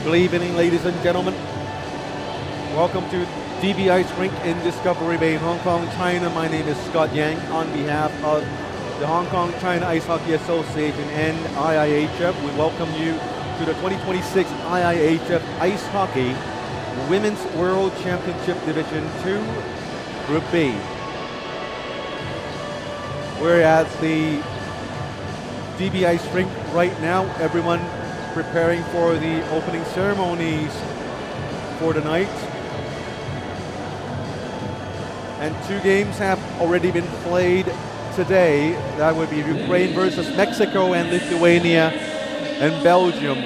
Good evening, ladies and gentlemen. Welcome to DBI's Rink in Discovery Bay, Hong Kong, China. My name is Scott Yang on behalf of the Hong Kong China Ice Hockey Association and IIHF. We welcome you to the 2026 IIHF Ice Hockey Women's World Championship Division 2, Group B. We're at the DBI's Rink right now. Everyone preparing for the opening ceremonies for the night. And 2 games have already been played today. That would be Ukraine versus Mexico and Lithuania and Belgium.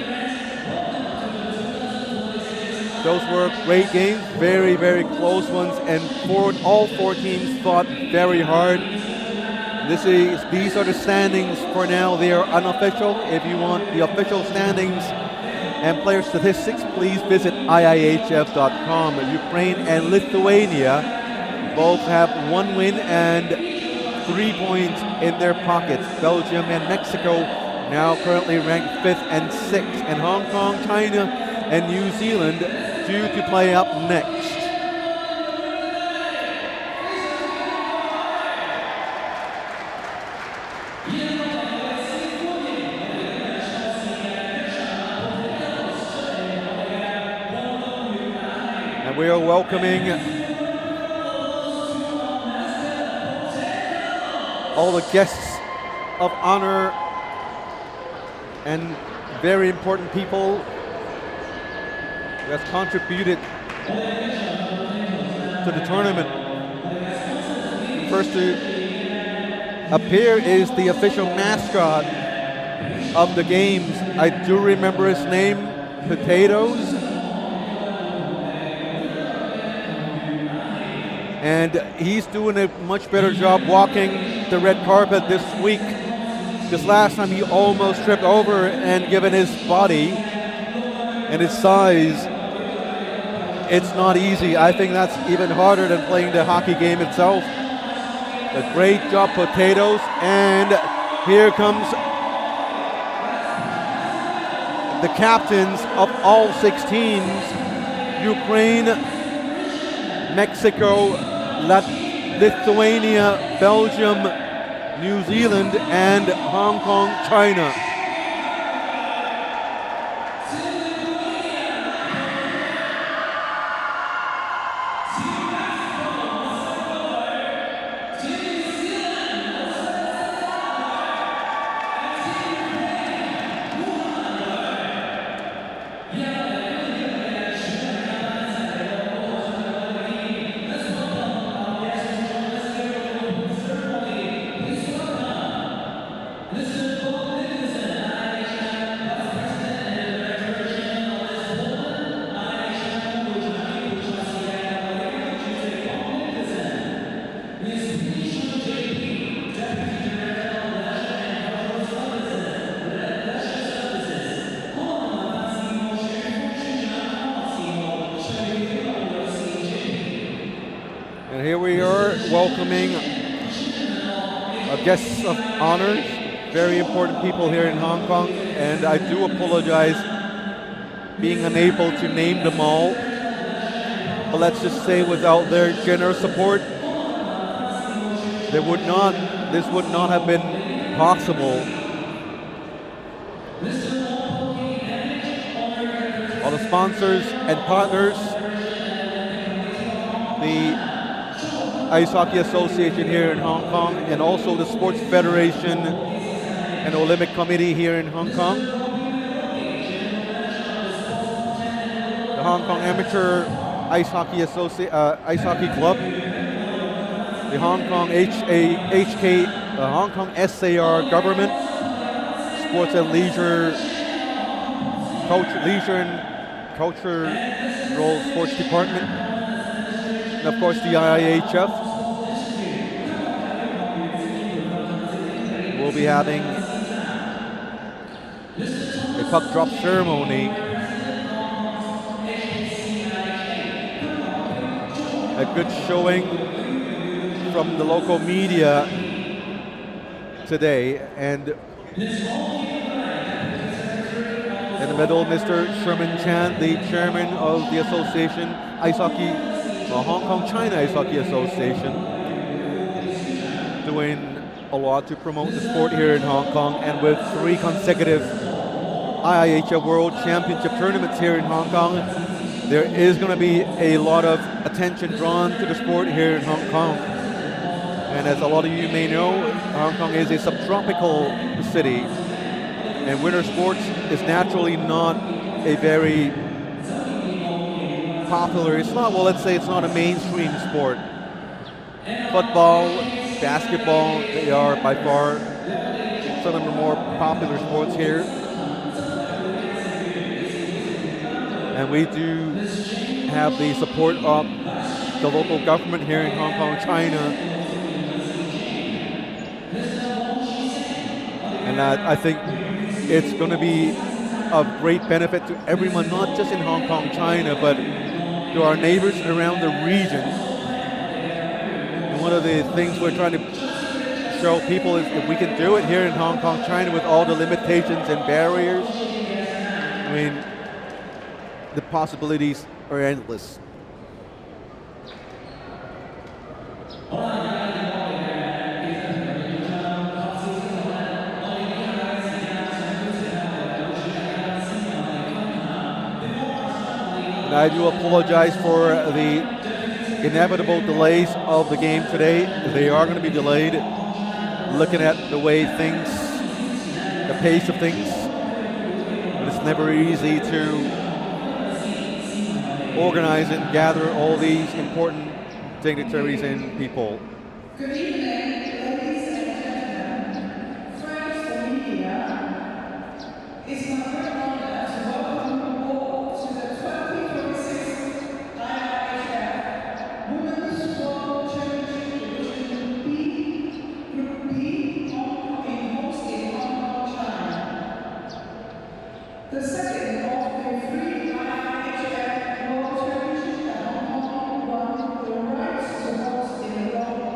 Those were great games, very, very close ones, and all 4 teams fought very hard. These are the standings for now. They are unofficial. If you want the official standings and player statistics, please visit IIHF.com. Ukraine and Lithuania both have 1 win and 3 points in their pockets. Belgium and Mexico now currently ranked 5th and 6th. And Hong Kong, China, and New Zealand due to play up next. And we are welcoming all the guests of honor and very important people who have contributed to the tournament. First to appear is the official mascot of the games. I do remember his name, Potatoes. And he's doing a much better job walking the red carpet this week. Because last time he almost tripped over, and given his body and his size, it's not easy. I think that's even harder than playing the hockey game itself. A great job, Potatoes. And here comes the captains of all 6 teams: Ukraine, Mexico, Lithuania, Belgium, New Zealand, and Hong Kong, China. And here we are welcoming our guests of honor, very important people here in Hong Kong, and I do apologize being unable to name them all. But let's just say without their generous support, this would not have been possible. All the sponsors and partners, the Ice Hockey Association here in Hong Kong, and also the Sports Federation and Olympic Committee here in Hong Kong. The Hong Kong Amateur Ice Hockey Club, the Hong Kong Hong Kong SAR government, Sports and Leisure and Cultural Sports Department, and of course the IIHF. We'll be having a puck drop ceremony. A good showing from the local media today, and In the middle, Mr. Sherman Chan, the chairman of the association, Hong Kong China Ice Hockey Association, doing a lot to promote the sport here in Hong Kong, and with 3 consecutive IIHF World Championship tournaments here in Hong Kong, there is going to be a lot of attention drawn to the sport here in Hong Kong. And as a lot of you may know, Hong Kong is a subtropical city, and winter sports is naturally not a very popular, it's not, well, let's say it's not a mainstream sport. Football, basketball, they are by far some of the more popular sports here. And we do have the support of the local government here in Hong Kong, China. And I think it's going to be of great benefit to everyone, not just in Hong Kong, China, but to our neighbors around the region. And one of the things we're trying to show people is if we can do it here in Hong Kong, China, with all the limitations and barriers, I mean, the possibilities are endless. And I do apologize for the inevitable delays of the game today. They are going to be delayed, looking at the way things, the pace of things. But it's never easy to organize and gather all these important dignitaries and people. Good evening, ladies and gentlemen, friends and media. It's my great honor to welcome you all to the 2026 IIHF Women's World Championship Division B, Group B, in hosted in Hong Kong, China. The second of the 3 IIHF World Championships that Hong Kong won the rights to host in a long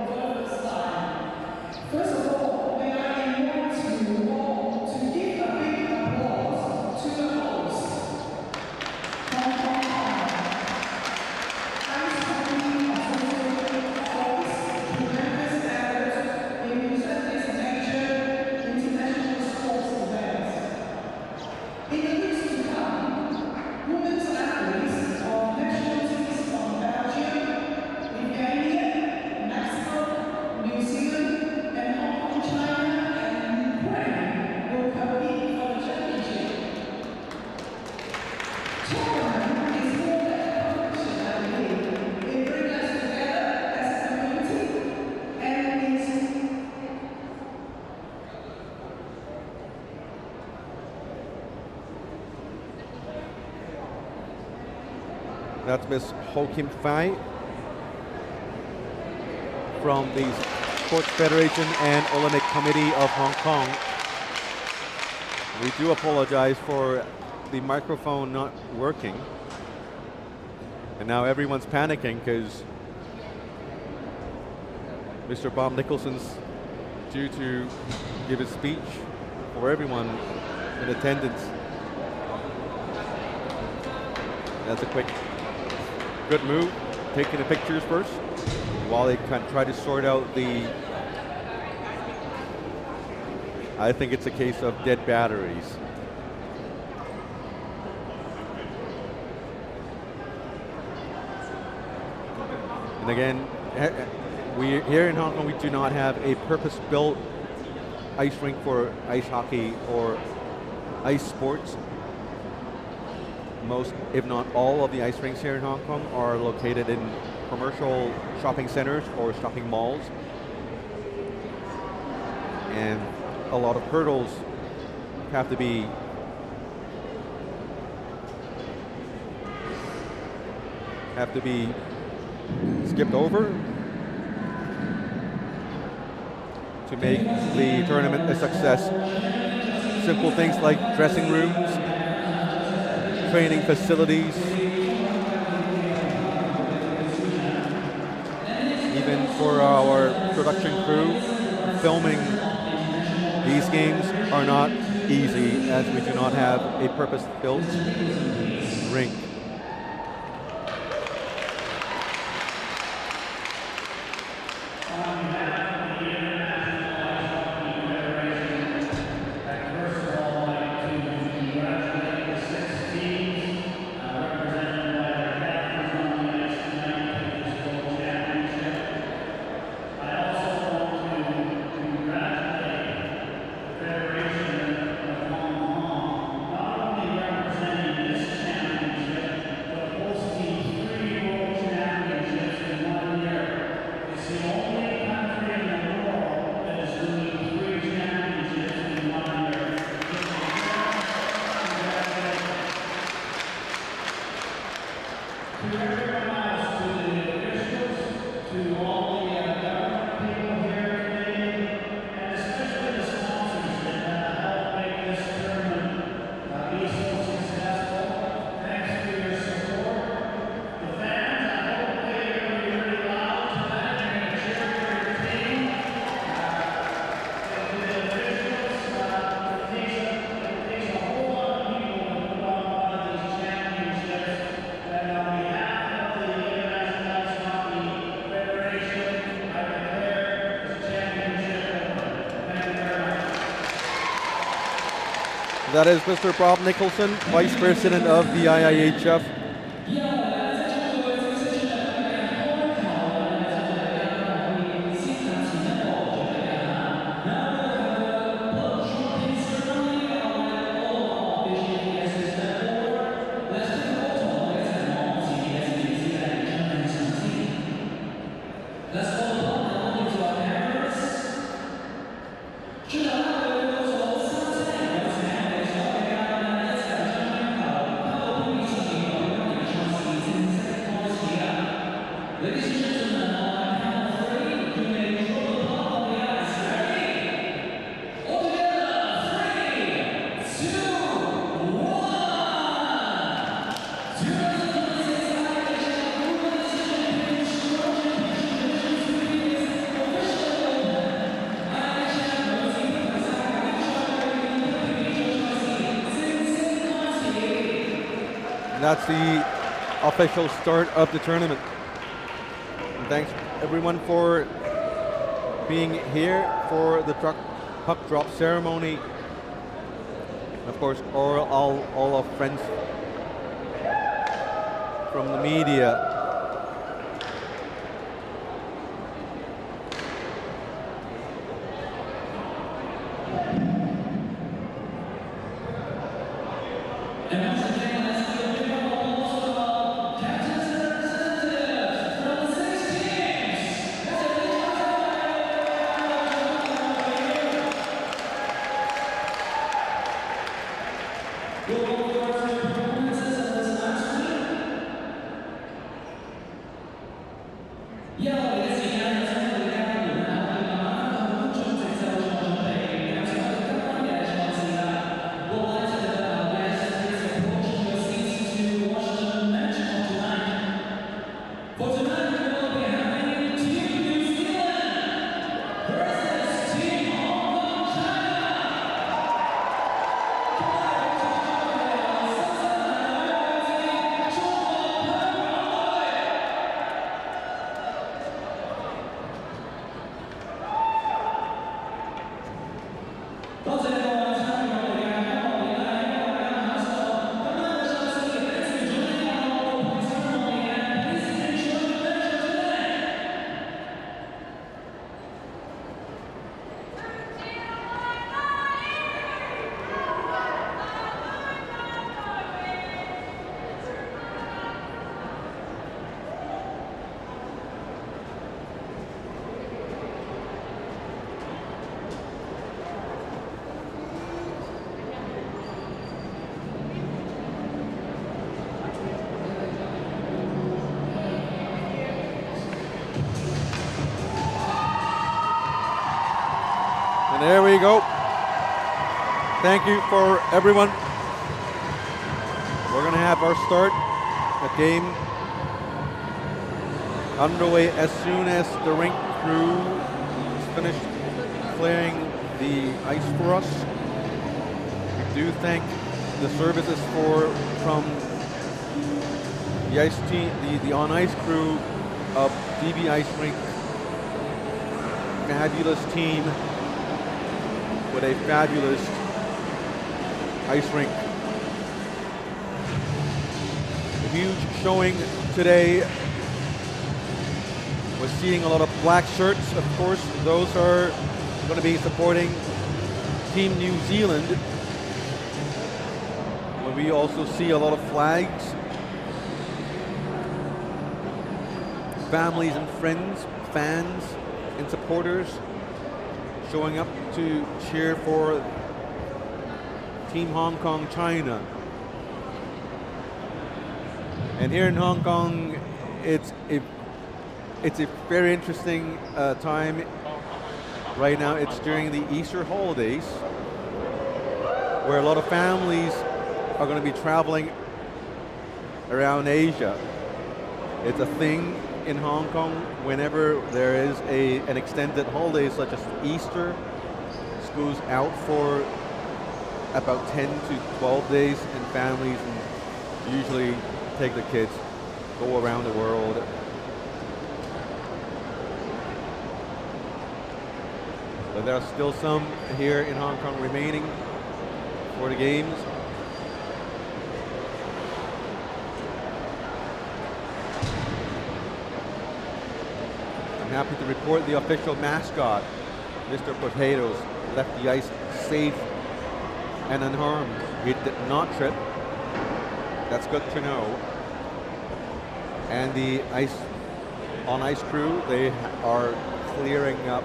time. First of all, may I invite you all to give a big applause to the host, Hong Kong Ice Hockey Association, for its tremendous effort in presenting this major international sports event. In the weeks to come, women's athletes of national teams from Belgium, Lithuania, Mexico, New Zealand, and Hong Kong, China, and Ukraine will compete for the championship. Tournament is more than a competition, I believe. It brings us together as a community, and it's That's Ms. Ho Kim Fai from the Sports Federation and Olympic Committee of Hong Kong. We do apologize for the microphone not working. And now everyone's panicking because Mr. Bob Nicholson's due to give his speech for everyone in attendance. That's a quick, good move, taking the pictures first while they kind of try to sort out the, I think it's a case of dead batteries. And again, we here in Hong Kong, we do not have a purpose-built ice rink for ice hockey or ice sports. Most, if not all, of the ice rinks here in Hong Kong are located in commercial shopping centers or shopping malls. And a lot of hurdles have to be skipped over to make the tournament a success. Simple things like dressing rooms, training facilities, even for our production crew, filming these games are not easy as we do not have a purpose-built rink. That is Mr. Bob Nicholson, Vice President of the IIHF. That's the official start of the tournament. And thanks everyone for being here for the puck drop ceremony. And of course, all our friends from the media. And there we go. Thank you for everyone. We're going to have our start, the game underway as soon as the rink crew is finished clearing the ice for us. do thank the services from the ice team, the on-ice crew of DB Ice Rink. Fabulous team with a fabulous ice rink. A huge showing today. We're seeing a lot of black shirts, of course. Those are going to be supporting Team New Zealand. But we also see a lot of flags. Families and friends, fans and supporters showing up to cheer for Team Hong Kong China. And here in Hong Kong, it's a very interesting time right now. It's during the Easter holidays, where a lot of families are going to be traveling around Asia. It's a thing in Hong Kong whenever there is an extended holiday such as Easter. School's out for about 10 to 12 days, and families usually take the kids, go around the world. But there are still some here in Hong Kong remaining for the games. I'm happy to report the official mascot, Mr. Potatoes, left the ice safe and unharmed. He did not trip. That's good to know. And the on-ice crew, they are clearing up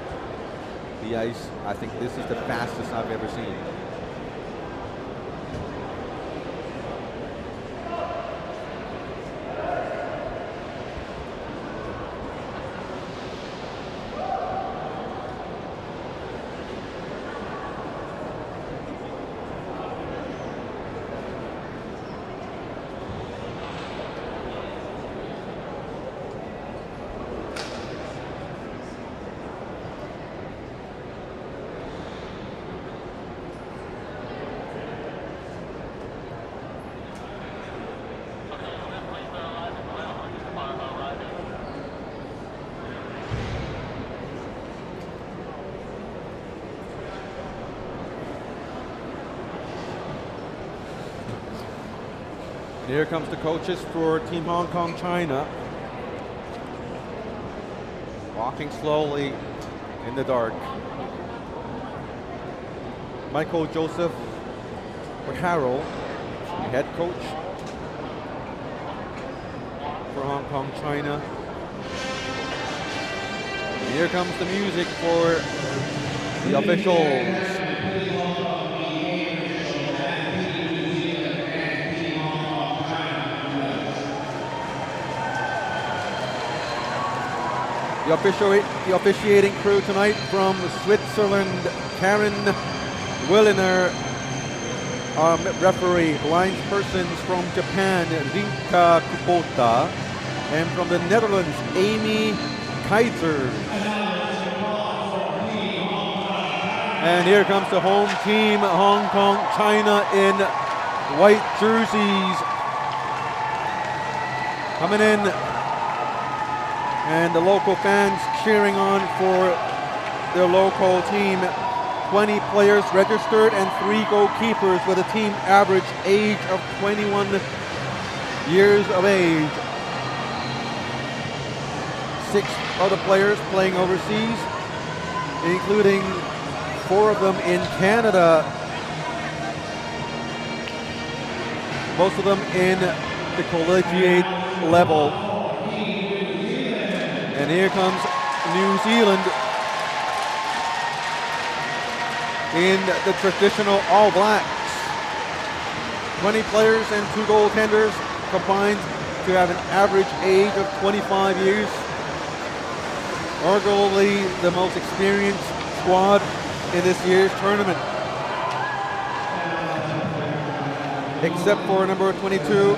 the ice. I think this is the fastest I've ever seen. And here comes the coaches for Team Hong Kong China, walking slowly in the dark. Michael Joseph Carroll, the head coach for Hong Kong China. And here comes the music for the officials. The officiating crew tonight from Switzerland, Karen Williner, referee, blind persons from Japan, Rink Kubota, and from the Netherlands, Amy Kaiser. And here comes the home team, Hong Kong China, in white jerseys, coming in. And the local fans cheering on for their local team. 20 players registered and 3 goalkeepers with a team average age of 21 years of age. 6 other players playing overseas, including 4 of them in Canada. Most of them in the collegiate level. And here comes New Zealand in the traditional All Blacks. 20 players and 2 goaltenders combined to have an average age of 25 years. Arguably the most experienced squad in this year's tournament. Except for number 22,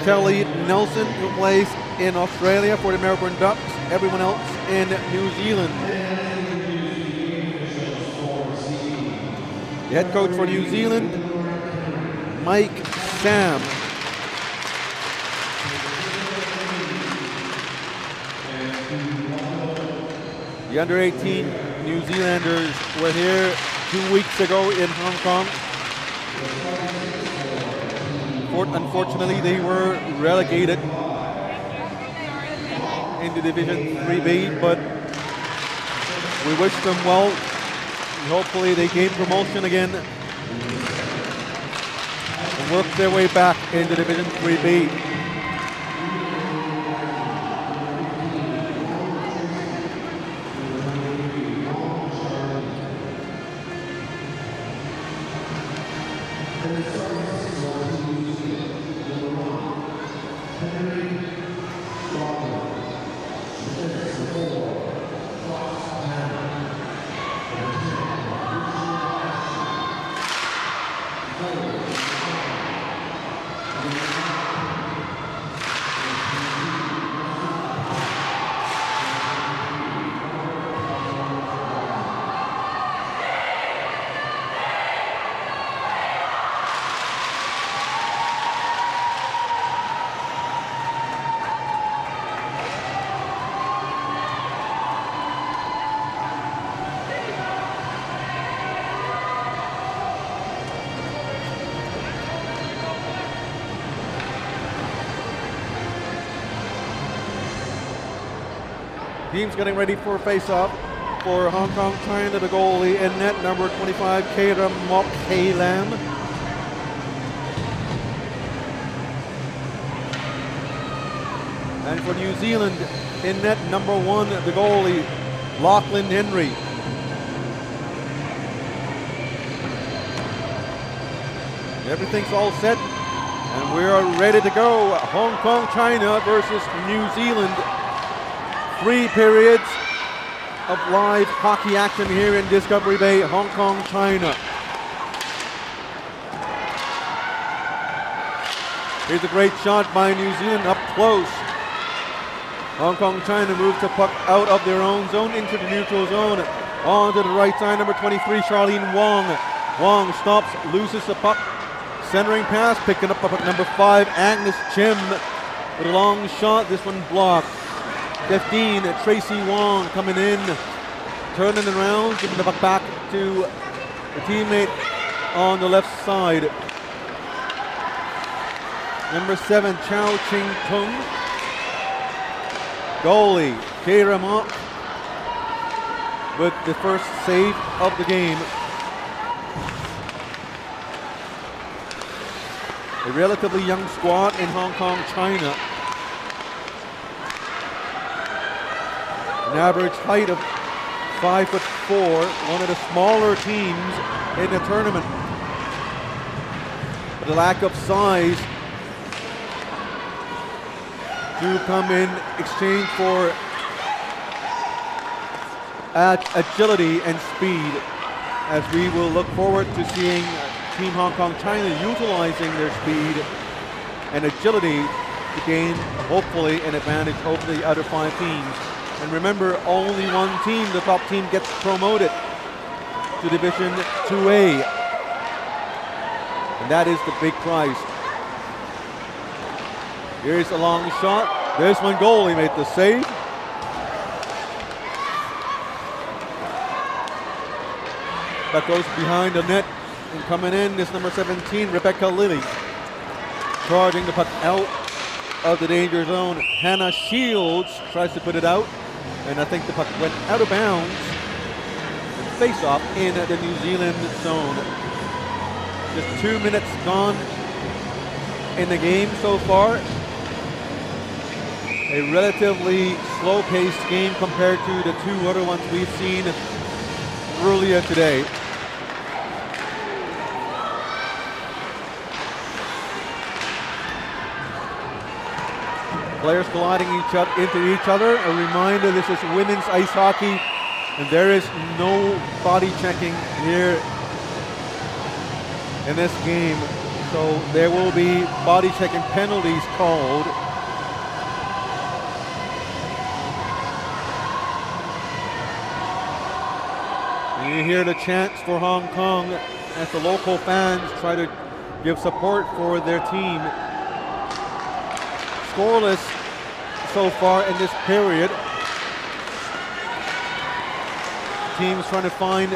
Kelly Nelson, who plays in Australia for the Melbourne Ducks. Everyone else in New Zealand. The head coach for New Zealand, Mike Sam. The under-18 New Zealanders were here 2 weeks ago in Hong Kong. Unfortunately, they were relegated into Division 3B, but we wish them well. Hopefully they gain promotion again and work their way back into Division 3B. Team's getting ready for a face-off for Hong Kong, China. The goalie in net, number 25, Kera Mok Hei Lam. And for New Zealand, in net, number 1, the goalie, Lachlan Henry. Everything's all set, and we are ready to go. Hong Kong, China versus New Zealand. 3 periods of live hockey action here in Discovery Bay, Hong Kong, China. Here's a great shot by New Zealand up close. Hong Kong, China moves the puck out of their own zone into the neutral zone. On to the right side, number 23, Charlene Wong. Wong stops, loses the puck. Centering pass, picking up puck number 5, Agnes Chim. With a long shot, this one blocked. 15, Tracy Wong coming in, turning around, giving the puck back to the teammate on the left side. Number 7, Chow Ching Tung. Goalie, Kera Mok with the first save of the game. A relatively young squad in Hong Kong, China. An average height of 5'4", one of the smaller teams in the tournament. But the lack of size to come in exchange for agility and speed, as we will look forward to seeing Team Hong Kong China utilizing their speed and agility to gain, hopefully, an advantage over the other 5 teams. And remember, only one team, the top team, gets promoted to Division 2A. And that is the big prize. Here's a long shot. This one, goalie made the save. That goes behind the net. And coming in is number 17, Rebecca Lilly. Charging the puck out of the danger zone. Hannah Shields tries to put it out. And I think the puck went out of bounds. And face off in the New Zealand zone. Just 2 minutes gone in the game so far. A relatively slow-paced game compared to the 2 other ones we've seen earlier today. Players colliding into each other. A reminder, this is women's ice hockey, and there is no body checking here in this game. So there will be body checking penalties called. And you hear the chants for Hong Kong as the local fans try to give support for their team. Scoreless so far in this period. Teams trying to find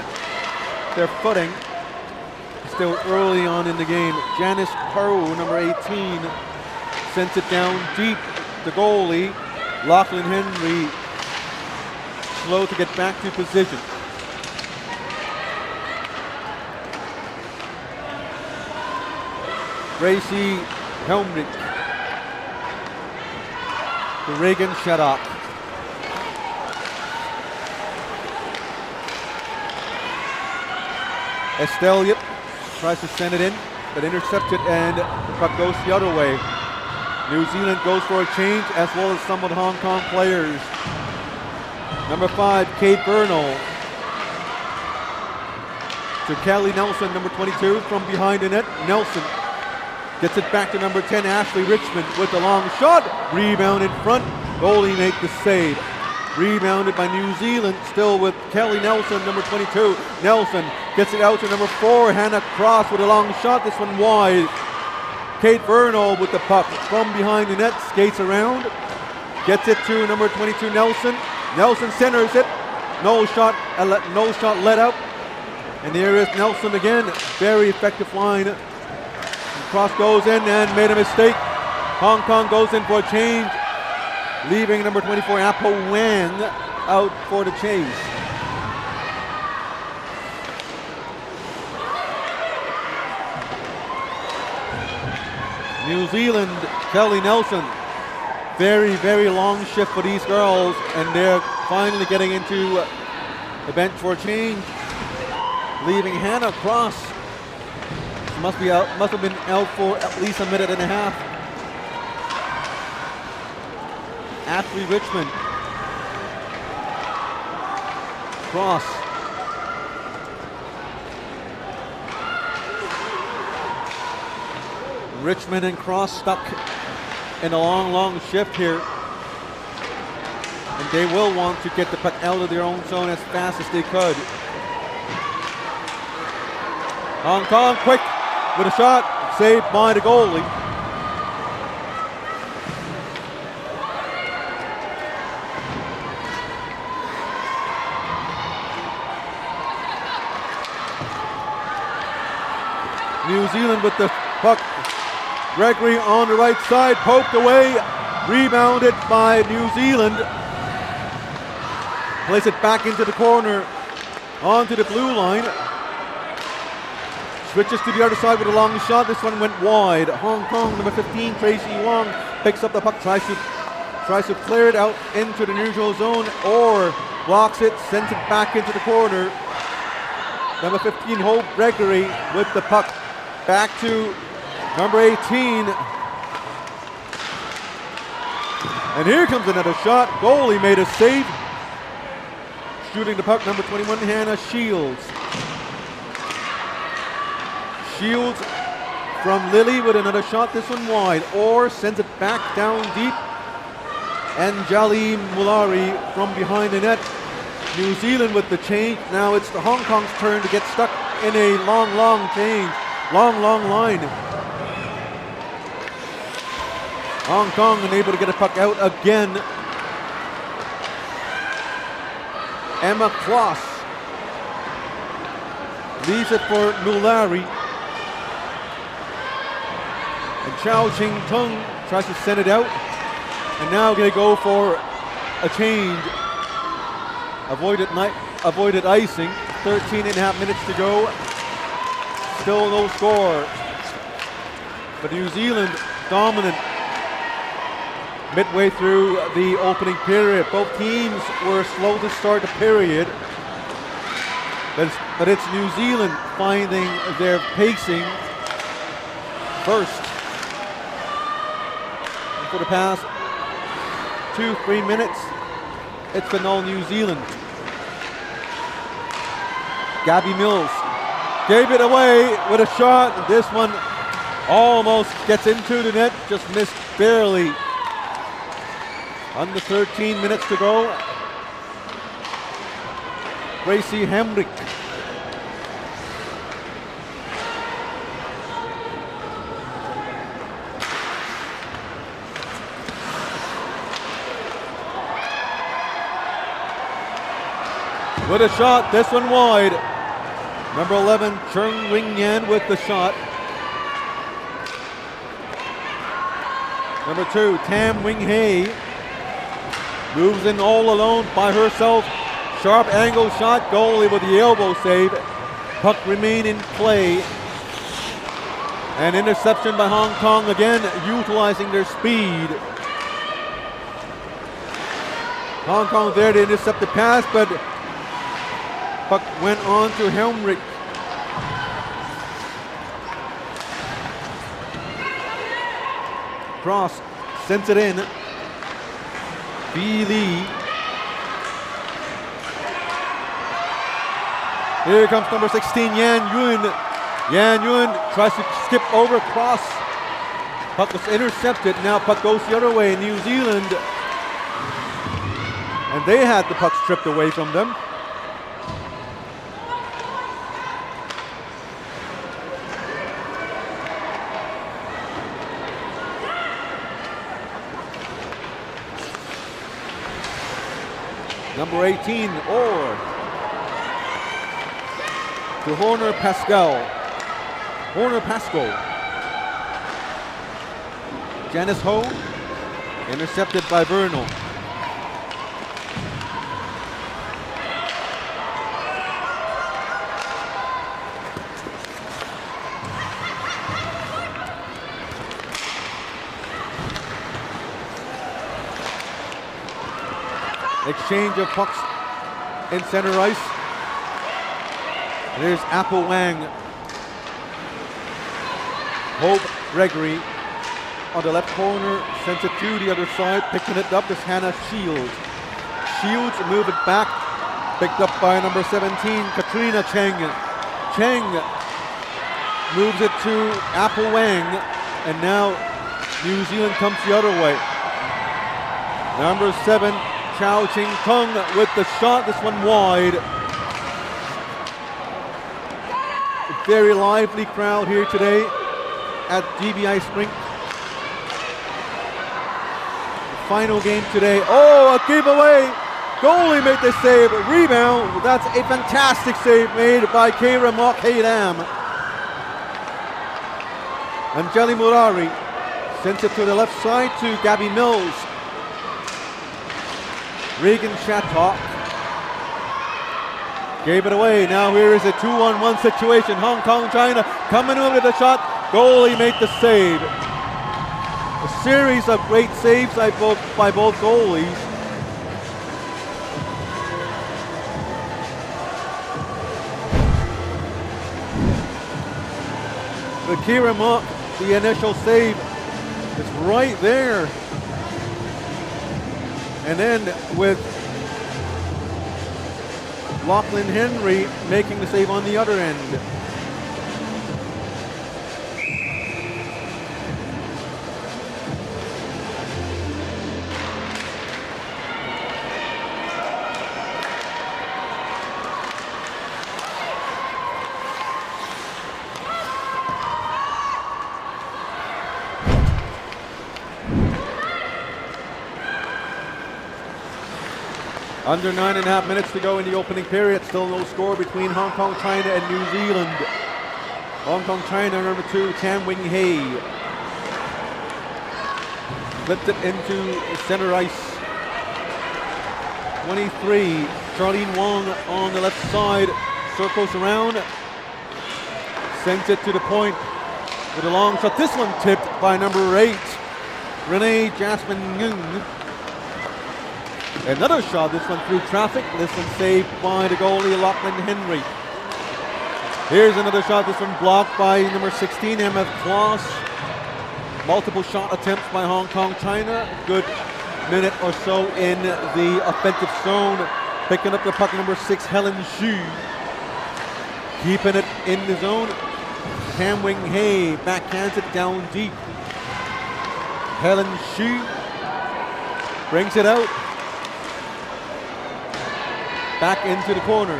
their footing. Still early on in the game. Janice Peru, number 18, sends it down deep. The goalie, Lachlan Henry, slow to get back to position. Gracie Helmrich to Reagan Shaddock. Estelle Yip tries to send it in, but intercepted, and the puck goes the other way. New Zealand goes for a change, as well as some of the Hong Kong players. Number 5, Kate Bernal to Kelly Nelson, number 22, from behind the net. Nelson gets it back to number 10, Ashley Richmond, with the long shot. Rebound in front. Goalie make the save. Rebounded by New Zealand, still with Kelly Nelson, number 22. Nelson gets it out to number 4, Hannah Cross, with a long shot. This one wide. Kate Bernal with the puck from behind the net, skates around, gets it to number 22, Nelson. Nelson centers it. No shot let up. And there is Nelson again. Very effective line. And Cross goes in and made a mistake. Hong Kong goes in for a change, leaving number 24, Apple Wang, out for the chase. New Zealand, Kelly Nelson. Very, very long shift for these girls, and they're finally getting into the bench for a change, leaving Hannah Cross. She must have been out for at least a minute and a half. Ashley Richmond. Cross. Richmond and Cross stuck in a long shift here. And they will want to get the puck out of their own zone as fast as they could. Hong Kong quick with a shot, saved by the goalie. New Zealand with the puck. Gregory on the right side, poked away, rebounded by New Zealand. Place it back into the corner, onto the blue line. Switches to the other side with a long shot. This one went wide. Hong Kong, number 15, Tracy Wong, picks up the puck, tries to clear it out into the neutral zone, or blocks it, sends it back into the corner. Number 15, Hope Gregory with the puck. Back to number 18. And here comes another shot. Goalie made a save. Shooting the puck, number 21, Hannah Shields. Shields from Lily with another shot, this one wide. Or sends it back down deep. And Jali Mulari from behind the net. New Zealand with the change. Now it's the Hong Kong's turn to get stuck in a long change. Long line. Hong Kong unable to get a puck out again. Emma Kloss leaves it for Mulari. And Chao Ching Tung tries to send it out. And now going to go for a change. Avoided icing. 13 and a half minutes to go. Still no score. But New Zealand dominant midway through the opening period. Both teams were slow to start the period. But it's New Zealand finding their pacing first. And for the past 2-3 minutes, it's been all New Zealand. Gabby Mills gave it away with a shot. This one almost gets into the net, just missed barely. Under 13 minutes to go. Gracie Hemrick with a shot. This one wide. Number 11, Chung Wing Yan with the shot. Number 2, Tam Wing Hei moves in all alone by herself. Sharp angle shot, goalie with the elbow save. Puck remain in play. An interception by Hong Kong, again utilizing their speed. Hong Kong there to intercept the pass, but puck went on to Helmrich. Cross, sends it in. B. Lee. Here comes number 16, Yan Yun. Yan Yun tries to skip over, cross. Puck was intercepted. Now puck goes the other way, New Zealand. And they had the puck stripped away from them. Number 18, Orr. To Horner Pascal. Janice Ho, intercepted by Vernal. Exchange of pucks in center ice. There's Apple Wang. Hope Gregory on the left corner, sends it to the other side, picking it up is Hannah Shields. Shields move it back, picked up by number 17, Katrina Cheng. Cheng moves it to Apple Wang, and now New Zealand comes the other way. Number 7, Chao Ching Kung with the shot, this one wide. A very lively crowd here today at GBI Rink. Final game today. Oh, a giveaway. Goalie made the save. Rebound. That's a fantastic save made by Keira Mok Heidam. Anjali Murari sends it to the left side to Gabby Mills. Regan Shattock gave it away. Now here is a 2-on-1 situation. Hong Kong, China coming in with a shot. Goalie made the save. A series of great saves by both goalies. But Keira Mok, the initial save is right there. And then with Lachlan Henry making the save on the other end. Under 9.5 minutes to go in the opening period. Still no score between Hong Kong, China and New Zealand. Hong Kong, China, number 2, Tam Wing Hei. Flipped it into center ice. 23, Charlene Wong on the left side. Circles around. Sends it to the point with a long shot. This one tipped by number 8, Renee Jasmine Ng. Another shot, this one through traffic. This one saved by the goalie, Lachlan Henry. Here's another shot, this one blocked by number 16, MF Kloss. Multiple shot attempts by Hong Kong, China. Good minute or so in the offensive zone. Picking up the puck, number 6, Helen Xu. Keeping it in the zone. Tam Wing Hei backhands it down deep. Helen Xu brings it out. Back into the corner.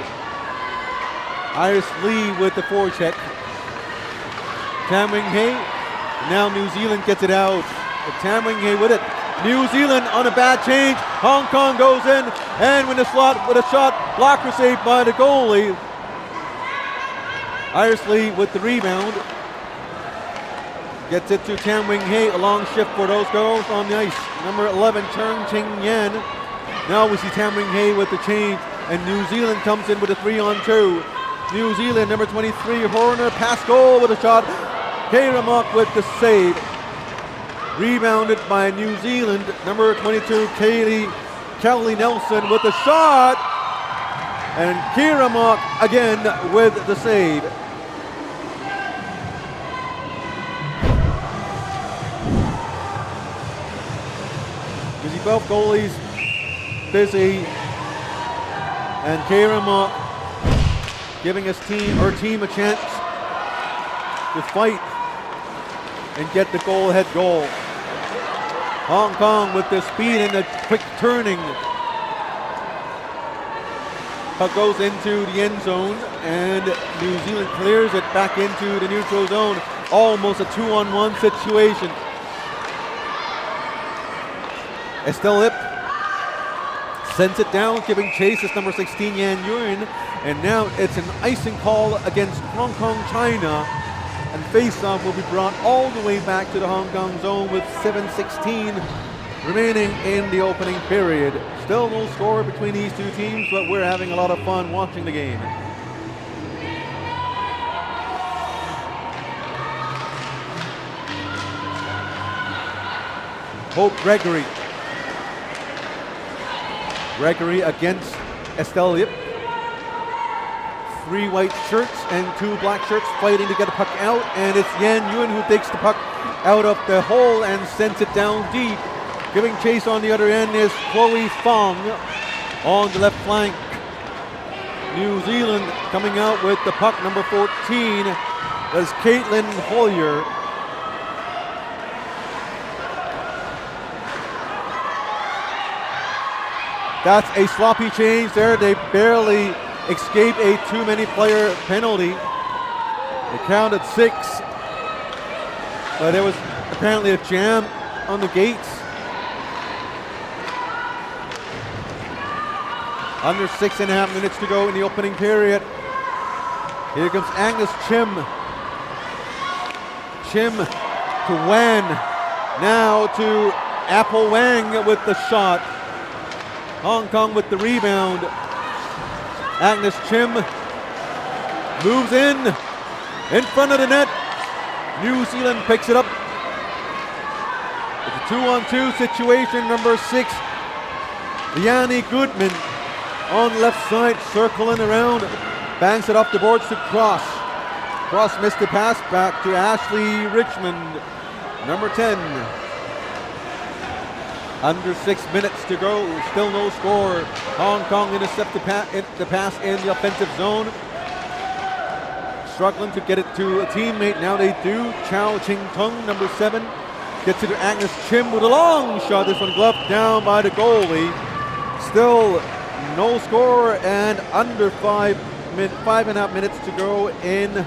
Iris Lee with the forecheck. Tam Wing Hei. Now New Zealand gets it out. But Tam Wing Hei with it. New Zealand on a bad change. Hong Kong goes in and with a shot, blocker saved by the goalie. Iresley with the rebound. Gets it to Tam Wing Hei, a long shift for those girls on the ice. Number 11, Cheng Ching Yan. Now we see Tam Wing Hei with the change, and New Zealand comes in with a 3-on-2. New Zealand, number 23, Horner, pass goal with a shot. Keiramok with the save. Rebounded by New Zealand, number 22, Kelly Nelson with the shot. And Keiramok again with the save. You see both goalies busy, and Keiramok giving his team a chance to fight and get the goal-ahead goal. Hong Kong with the speed and the quick turning. Puck goes into the end zone, and New Zealand clears it back into the neutral zone. Almost a 2-on-1 situation. Estelle Lip sends it down, giving chase as number 16 Yan Yuen, and now it's an icing call against Hong Kong, China, and face-off will be brought all the way back to the Hong Kong zone with 7:16 remaining in the opening period. Still no score between these two teams, but we're having a lot of fun watching the game. Hope Gregory against Estelle Yip. 3 white shirts and 2 black shirts fighting to get the puck out, and it's Yan Yuen who takes the puck out of the hole and sends it down deep. Giving chase on the other end is Chloe Fong on the left flank. New Zealand coming out with the puck, number 14, is Caitlin Hollier. That's a sloppy change there. They barely escape a too-many-player penalty. They counted 6, but there was apparently a jam on the gates. Under 6.5 minutes to go in the opening period. Here comes Agnes Chim. Chim to Wan. Now to Apple Wang with the shot. Hong Kong with the rebound. Agnes Chim moves in front of the net. New Zealand picks it up. It's a 2-on-2 situation. Number 6, Liani Goodman on the left side, circling around, bangs it off the boards to Cross. Cross missed the pass back to Ashley Richmond, number 10. Under 6 minutes to go, still no score. Hong Kong intercept the pass in the offensive zone. Struggling to get it to a teammate, now they do. Chow Ching Tung, number 7, gets it to Agnes Chim with a long shot. This one gloved down by the goalie. Still no score, and under 5.5 minutes to go in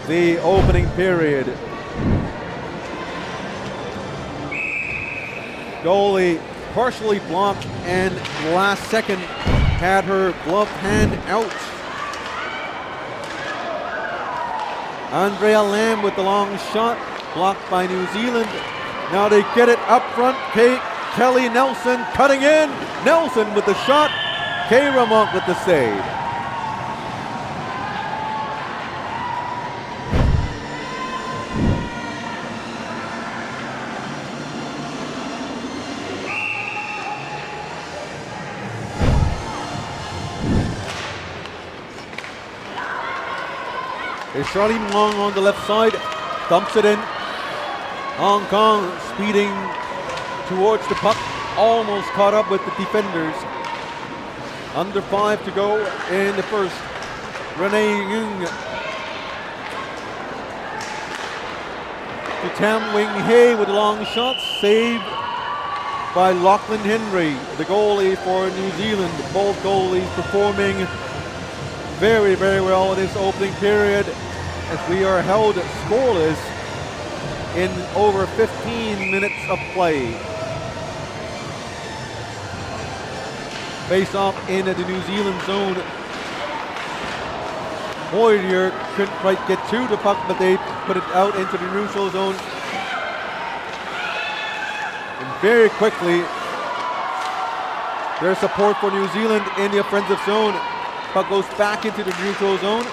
the opening period. Goalie partially blocked, and last second had her gloved hand out. Andrea Lamb with the long shot, blocked by New Zealand. Now they get it up front. Kelly Nelson cutting in. Nelson with the shot. Keiramok with the save. It's Charlie Long on the left side, dumps it in. Hong Kong speeding towards the puck, almost caught up with the defenders. Under 5 to go in the first. Renee Yung to Tam Wing Hei with a long shot, saved by Lachlan Henry, the goalie for New Zealand. Both goalies performing very, very well in this opening period as we are held scoreless in over 15 minutes of play. Face off in the New Zealand zone. Hoyer couldn't quite get to the puck, but they put it out into the neutral zone. And very quickly, there's support for New Zealand in the offensive zone. Puck goes back into the neutral zone.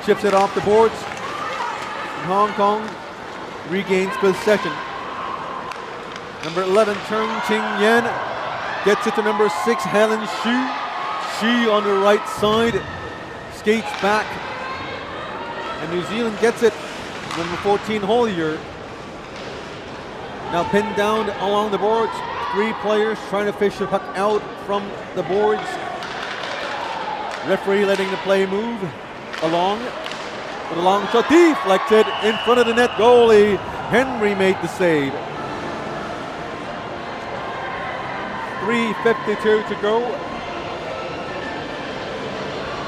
Chips it off the boards. And Hong Kong regains possession. Number 11, Chung Ching Yen gets it to number 6, Helen Xu. Xu on the right side skates back. And New Zealand gets it. Number 14, Hollier. Now pinned down along the boards. 3 players trying to fish the puck out from the boards. Referee letting the play move along. With a long shot deflected in front of the net. Goalie Henry made the save. 3:52 to go.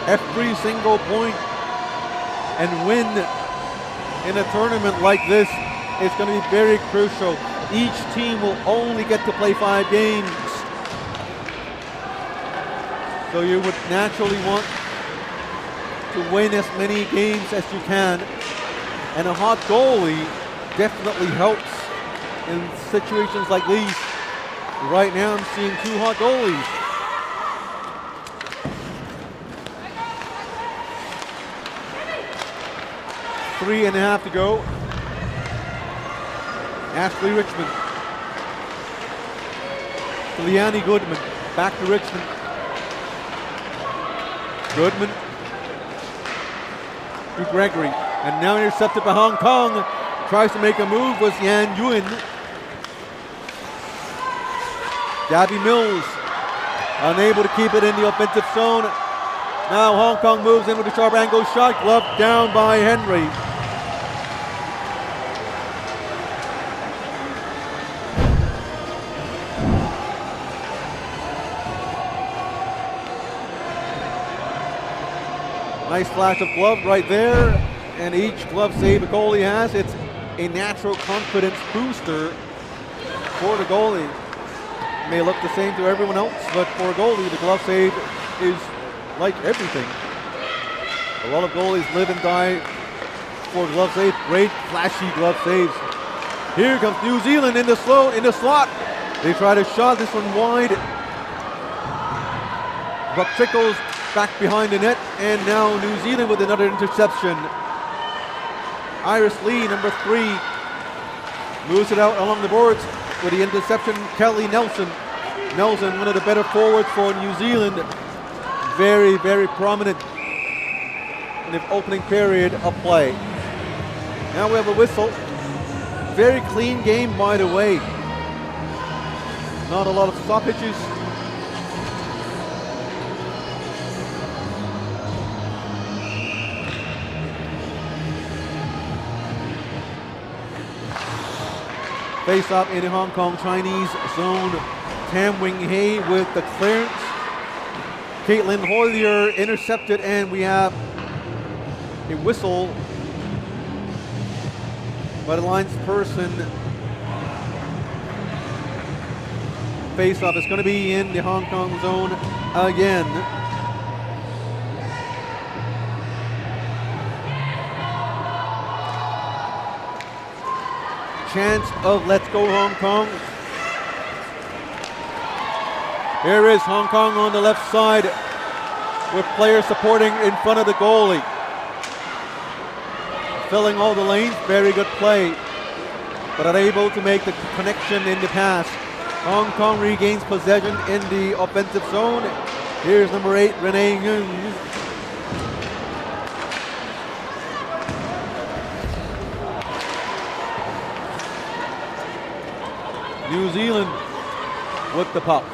Every single point and win in a tournament like this is going to be very crucial. Each team will only get to play 5 games. So you would naturally want to win as many games as you can. And a hot goalie definitely helps in situations like these. Right now I'm seeing 2 hot goalies. Three and a half to go. Ashley Richmond. To Liani Goodman. Back to Richmond. Goodman. To Gregory. And now intercepted by Hong Kong. Tries to make a move was Yan Yuen. Gabby Mills. Unable to keep it in the offensive zone. Now Hong Kong moves in with a sharp angle shot. Gloved down by Henry. Nice flash of glove right there, and each glove save a goalie has, it's a natural confidence booster for the goalie. It may look the same to everyone else, but for a goalie, the glove save is like everything. A lot of goalies live and die for glove save. Great flashy glove saves. Here comes New Zealand in the slot. They try to shot this one wide. Buck trickles back behind the net, and now New Zealand with another interception. Iris Lee, number 3, moves it out along the boards with the interception. Kelly Nelson. Nelson, one of the better forwards for New Zealand. Very, very prominent in the opening period of play. Now we have a whistle. Very clean game, by the way. Not a lot of stoppages. Face off in the Hong Kong Chinese zone. Tam Wing Hei with the clearance. Caitlin Hoyer intercepted, and we have a whistle by the linesperson. Face off is going to be in the Hong Kong zone again. Chance of let's go Hong Kong. Here is Hong Kong on the left side with players supporting in front of the goalie. Filling all the lanes, very good play, but unable to make the connection in the pass. Hong Kong regains possession in the offensive zone. Here's number 8, Renee Ng. New Zealand with the puck.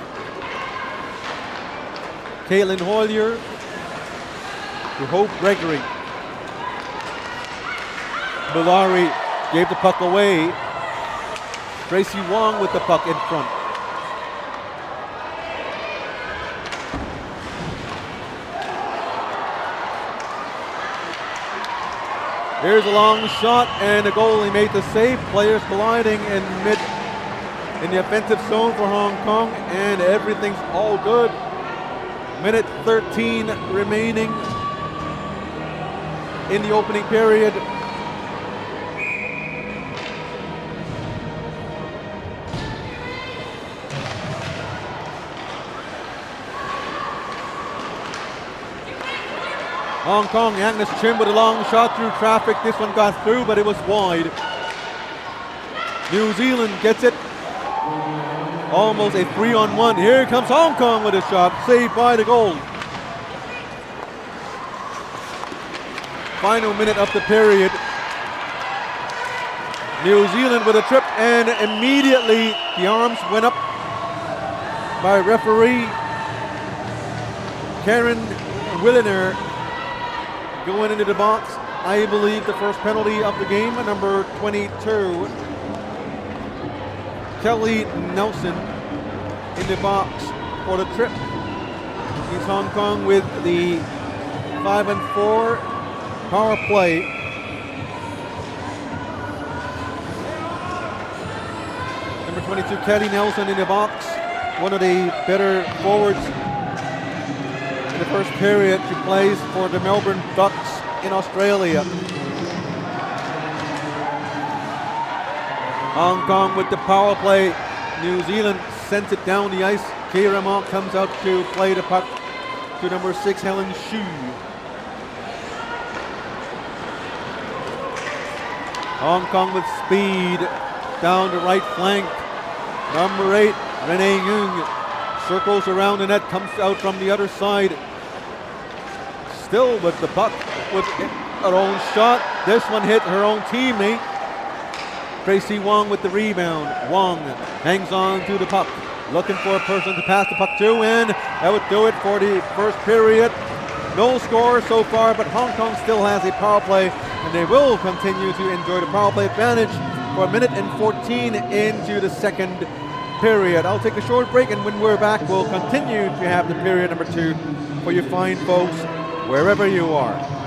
Caitlin Hoyer to Hope Gregory. Bulari gave the puck away. Tracy Wong with the puck in front. Here's a long shot, and the goalie made the save. Players colliding in in the offensive zone for Hong Kong, and everything's all good. Minute 13 remaining in the opening period. Hong Kong, Agnes Chim with a long shot through traffic. This one got through, but it was wide. New Zealand gets it. Almost a 3-on-1. Here comes Hong Kong with a shot, saved by the goal. Final minute of the period. New Zealand with a trip, and immediately the arms went up by referee Karen Williner going into the box. I believe the first penalty of the game, number 22. Kelly Nelson in the box for the trip. He's Hong Kong with the 5-4 power play. Number 22, Kelly Nelson in the box. One of the better forwards in the first period. She plays for the Melbourne Ducks in Australia. Hong Kong with the power play. New Zealand sends it down the ice. Kira Mok comes out to play the puck to number 6, Helen Xu. Hong Kong with speed down the right flank. Number 8, Renee Yung circles around the net, comes out from the other side. Still with the puck with her own shot. This one hit her own teammate. Tracy Wong with the rebound. Wong hangs on to the puck, looking for a person to pass the puck to, and that would do it for the first period. No score so far, but Hong Kong still has a power play, and they will continue to enjoy the power play advantage for a minute and 14 into the second period. I'll take a short break, and when we're back, we'll continue to have the period number 2 for you fine folks, wherever you are.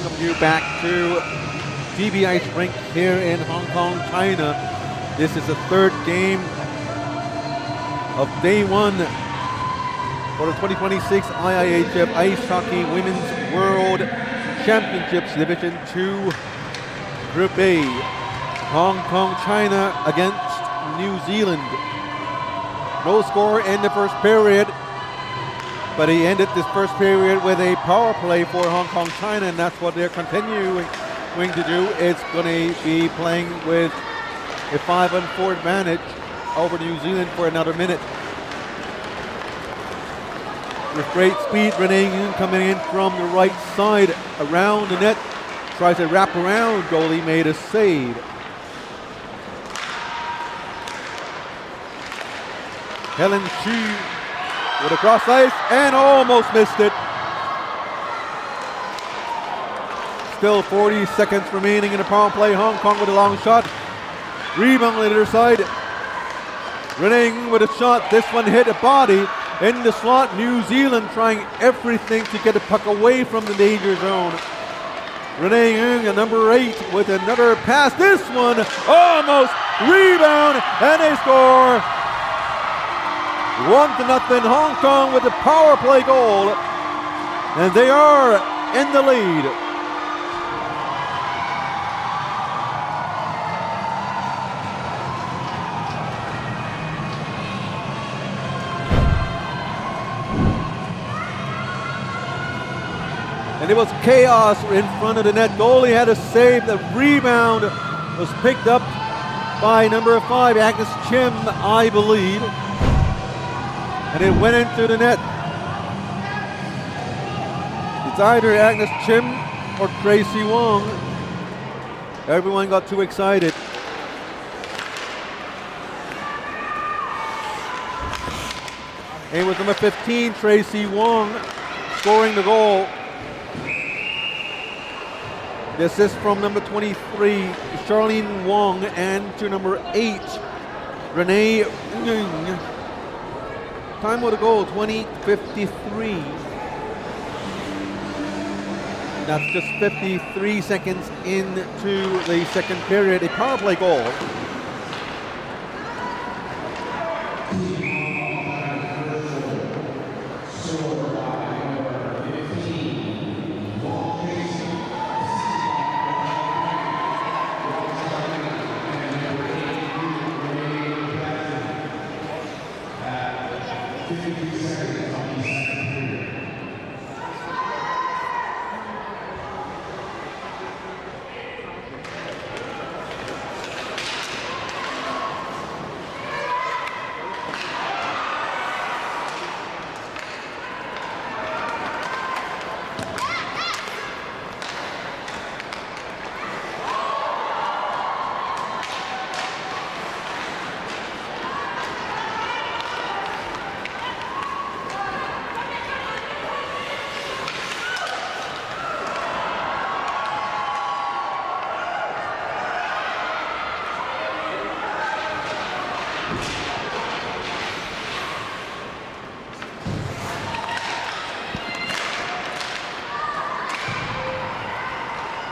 welcome you back to DBI's Rink here in Hong Kong, China. This is the third game of day one for the 2026 IIHF Ice Hockey Women's World Championships Division 2 Group A. Hong Kong, China against New Zealand. No score in the first period, but he ended this first period with a power play for Hong Kong, China, and that's what they're continuing to do. It's going to be playing with a 5-on-4 advantage over New Zealand for another minute. With great speed, Renee Ng coming in from the right side around the net. Tries to wrap around, goalie made a save. Helen Chu with a cross ice and almost missed it. Still 40 seconds remaining in the power play. Hong Kong with a long shot. Rebound on the other side. Renee Ng with a shot. This one hit a body in the slot. New Zealand trying everything to get the puck away from the danger zone. Renee Ng at number 8 with another pass. This one almost rebound and they score. 1-0 Hong Kong with the power play goal, and they are in the lead. And it was chaos in front of the net. Goalie had to save. The rebound was picked up by number 5, Agnes Chim, I believe. And it went into the net. It's either Agnes Chim or Tracy Wong. Everyone got too excited. And with number 15, Tracy Wong, scoring the goal. The assist from number 23, Charlene Wong, and to number 8, Renee Ng. Time of the goal, 20:53. That's just 53 seconds into the second period. A power play goal.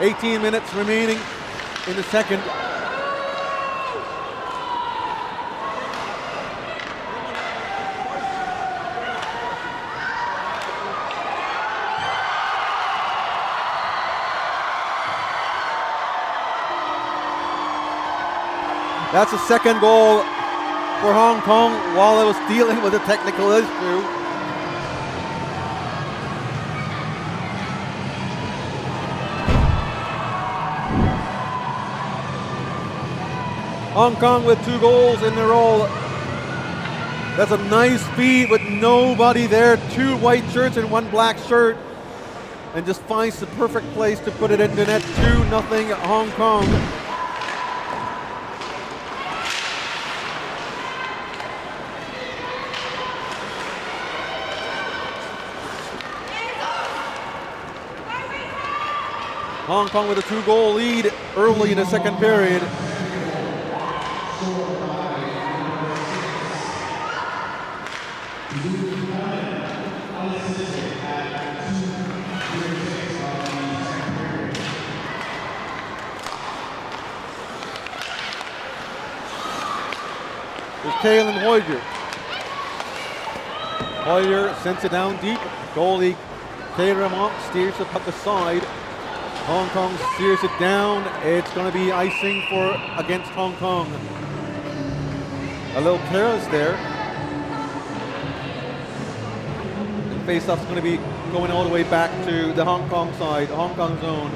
$18 minutes remaining in the second. That's the second goal for Hong Kong while it was dealing with a technical issue. Hong Kong with 2 goals in a row. That's a nice feed with nobody there. 2 white shirts and 1 black shirt. And just finds the perfect place to put it into net. 2-0 Hong Kong. Hong Kong with a 2-goal lead early in the second period. is Kalen Hoyer. Hoyer sends it down deep. Goalie K-Ramont steers the puck aside. Hong Kong steers it down. It's going to be icing against Hong Kong. A little careless there. And face-off's going to be going all the way back to the Hong Kong side, Hong Kong zone.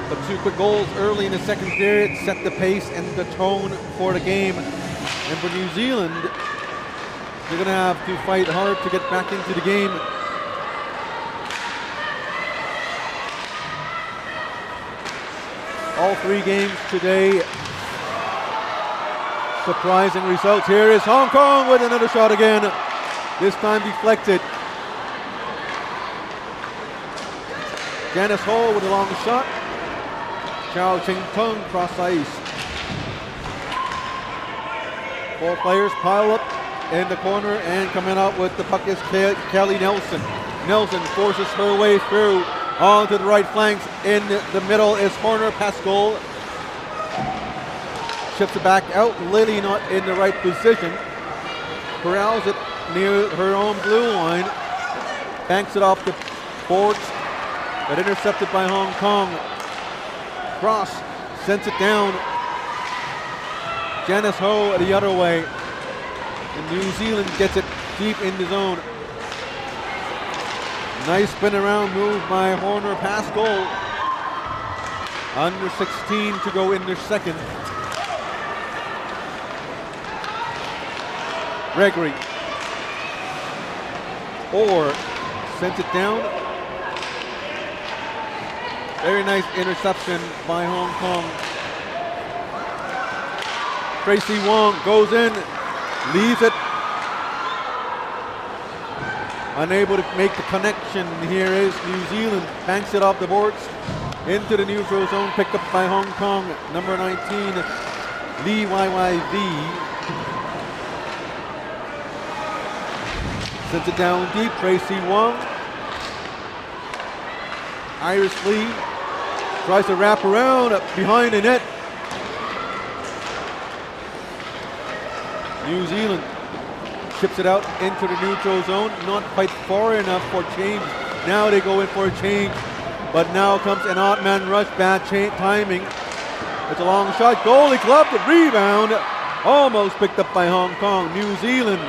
But 2 quick goals early in the second period set the pace and the tone for the game. And for New Zealand, they're going to have to fight hard to get back into the game. All 3 games today, surprising results. Here is Hong Kong with another shot again. This time deflected. Janice Ho with a long shot. Chao Ching Tung cross ice. 4 players pile up in the corner, and coming out with the puck is Kelly Nelson. Nelson forces her way through onto the right flanks. In the middle is Horner Pascal. Chips it back out. Lily not in the right position. Corrals it near her own blue line. Banks it off the boards, but intercepted by Hong Kong. Cross sends it down. Janice Ho the other way. And New Zealand gets it deep in the zone. Nice spin around move by Horner Pascal. Under 16 to go in their second. Gregory. Orr sent it down. Very nice interception by Hong Kong. Tracy Wong goes in, leaves it. Unable to make the connection. Here is New Zealand. Banks it off the boards into the neutral zone. Picked up by Hong Kong. Number 19, Lee YYV. Sends it down deep. Tracy Wong. Iris Lee tries to wrap around behind the net. New Zealand chips it out into the neutral zone. Not quite far enough for change. Now they go in for a change. But now comes an odd man rush. Bad timing. It's a long shot. Goalie gloved the rebound. Almost picked up by Hong Kong. New Zealand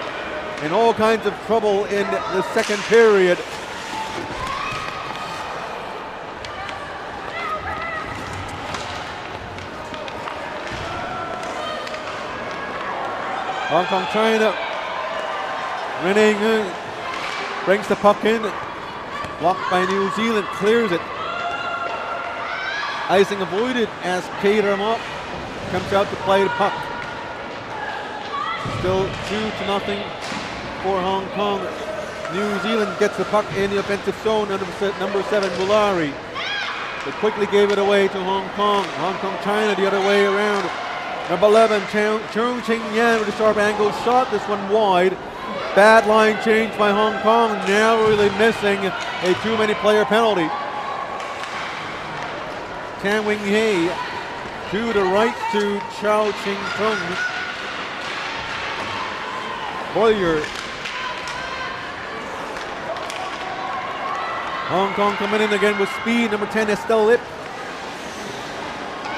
in all kinds of trouble in the second period. Hong Kong China. Renning brings the puck in. Blocked by New Zealand. Clears it. Icing avoided as K-Ramont comes out to play the puck. Still 2-0 for Hong Kong. New Zealand gets the puck in the offensive zone. Number 7, Bulari. They quickly gave it away to Hong Kong. Hong Kong China the other way around. Number 11, Chung Ching Yan with a sharp angle shot. This one wide. Bad line change by Hong Kong. Now really missing a too many player penalty. Tan Wing Hei to the right to Chao Ching Tung. Boyer. Hong Kong coming in again with speed. Number 10, Estelle Lip.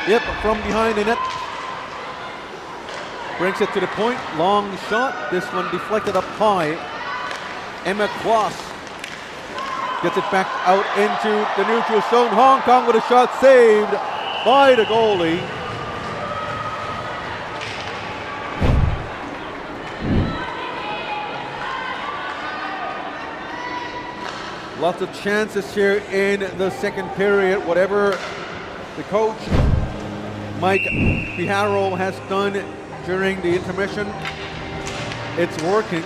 Yep, from behind the net. Brings it to the point. Long shot. This one deflected up high. Emma Kwas gets it back out into the neutral zone. Hong Kong with a shot saved by the goalie. Lots of chances here in the second period. Whatever the coach, Mike Piharo, has done during the intermission, it's working.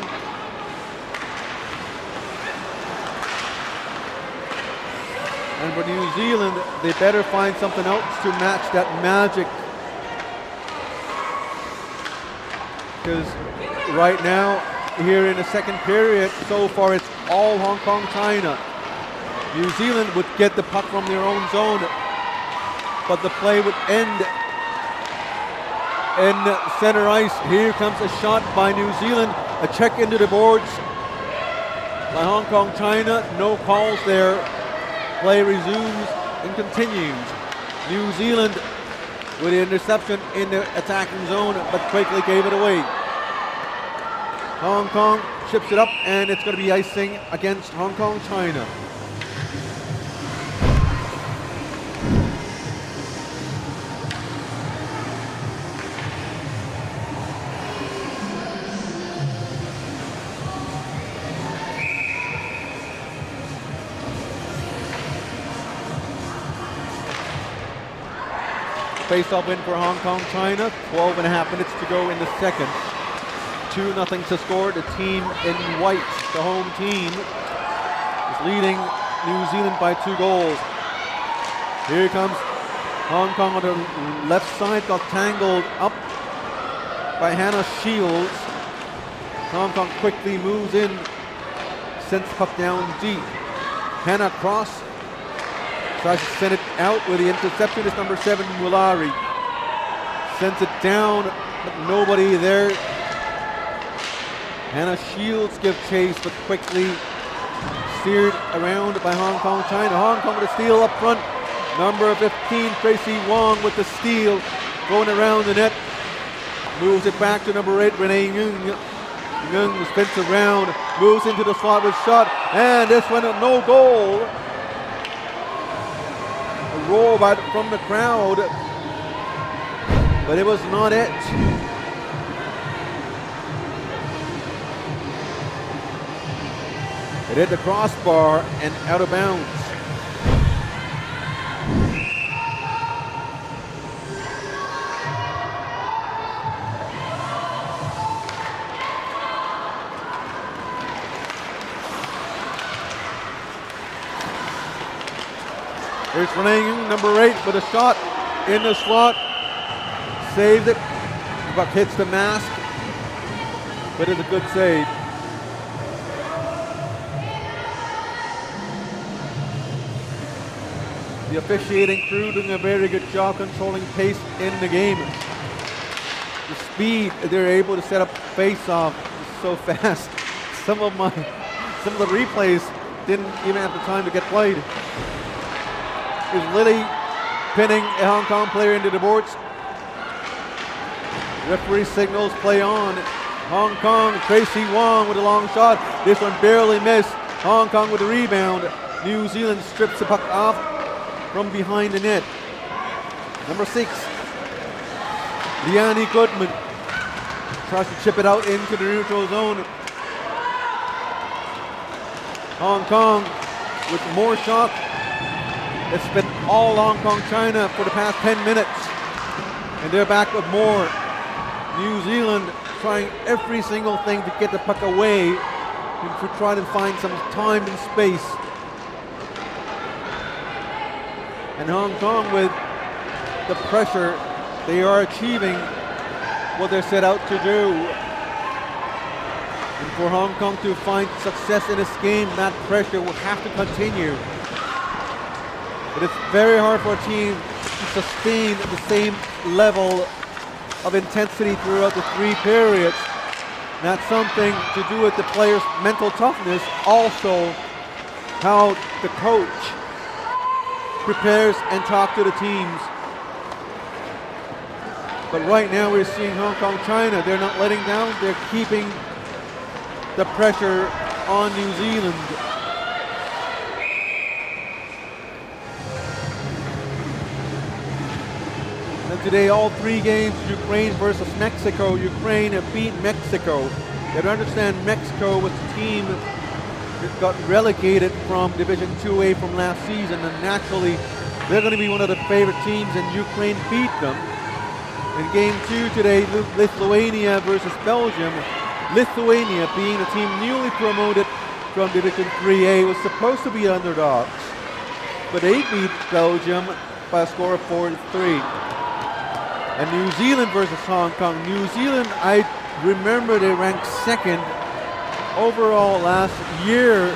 And for New Zealand, they better find something else to match that magic. Because right now, here in the second period, so far it's all Hong Kong China. New Zealand would get the puck from their own zone, but the play would end in center ice. Here comes a shot by New Zealand. A check into the boards by Hong Kong, China. No calls there. Play resumes and continues. New Zealand with the interception in the attacking zone, but quickly gave it away. Hong Kong chips it up, and it's going to be icing against Hong Kong, China. Face-off win for Hong Kong, China. 12.5 minutes to go in the second. 2-0 to score. The team in white, the home team, is leading New Zealand by 2 goals. Here comes Hong Kong on the left side, got tangled up by Hannah Shields. Hong Kong quickly moves in, sends the puck down deep. Hannah cross, tries to send it out with the interception. It's number 7, Mulari. Sends it down, but nobody there. Hannah Shields gives chase, but quickly steered around by Hong Kong, China. Hong Kong with a steal up front. Number 15, Tracy Wong with the steal, going around the net. Moves it back to number 8, Renee Ng. Ng spins around, moves into the slot with shot, and this one, no goal. A roar from the crowd, but it was not it. It hit the crossbar and out of bounds. Here's Renee, number 8, with a shot in the slot. Saves it. Buck hits the mask, but it's a good save. The officiating crew doing a very good job controlling pace in the game. The speed they're able to set up face-off is so fast. Some of the replays didn't even have the time to get played. Is Lily pinning a Hong Kong player into the boards. Referee signals play on. Hong Kong, Tracy Wong with a long shot. This one barely missed. Hong Kong with a rebound. New Zealand strips the puck off from behind the net. Number 6, Liani Goodman tries to chip it out into the neutral zone. Hong Kong with more shots. It's been all Hong Kong, China for the past 10 minutes. And they're back with more. New Zealand trying every single thing to get the puck away and to try to find some time and space. And Hong Kong, with the pressure, they are achieving what they're set out to do. And for Hong Kong to find success in this game, that pressure will have to continue. But it's very hard for a team to sustain the same level of intensity throughout the 3 periods. And that's something to do with the players' mental toughness, also how the coach prepares and talks to the teams. But right now we're seeing Hong Kong, China. They're not letting down. They're keeping the pressure on New Zealand. And today, all 3 games, Ukraine versus Mexico. Ukraine beat Mexico. You have to understand, Mexico was the team that got relegated from Division 2A from last season, and naturally, they're going to be one of the favorite teams, and Ukraine beat them. In game 2 today, Lithuania versus Belgium. Lithuania, being a team newly promoted from Division 3A, was supposed to be underdogs, but they beat Belgium by a score of 4-3. And New Zealand versus Hong Kong. New Zealand, I remember they ranked 2nd overall last year,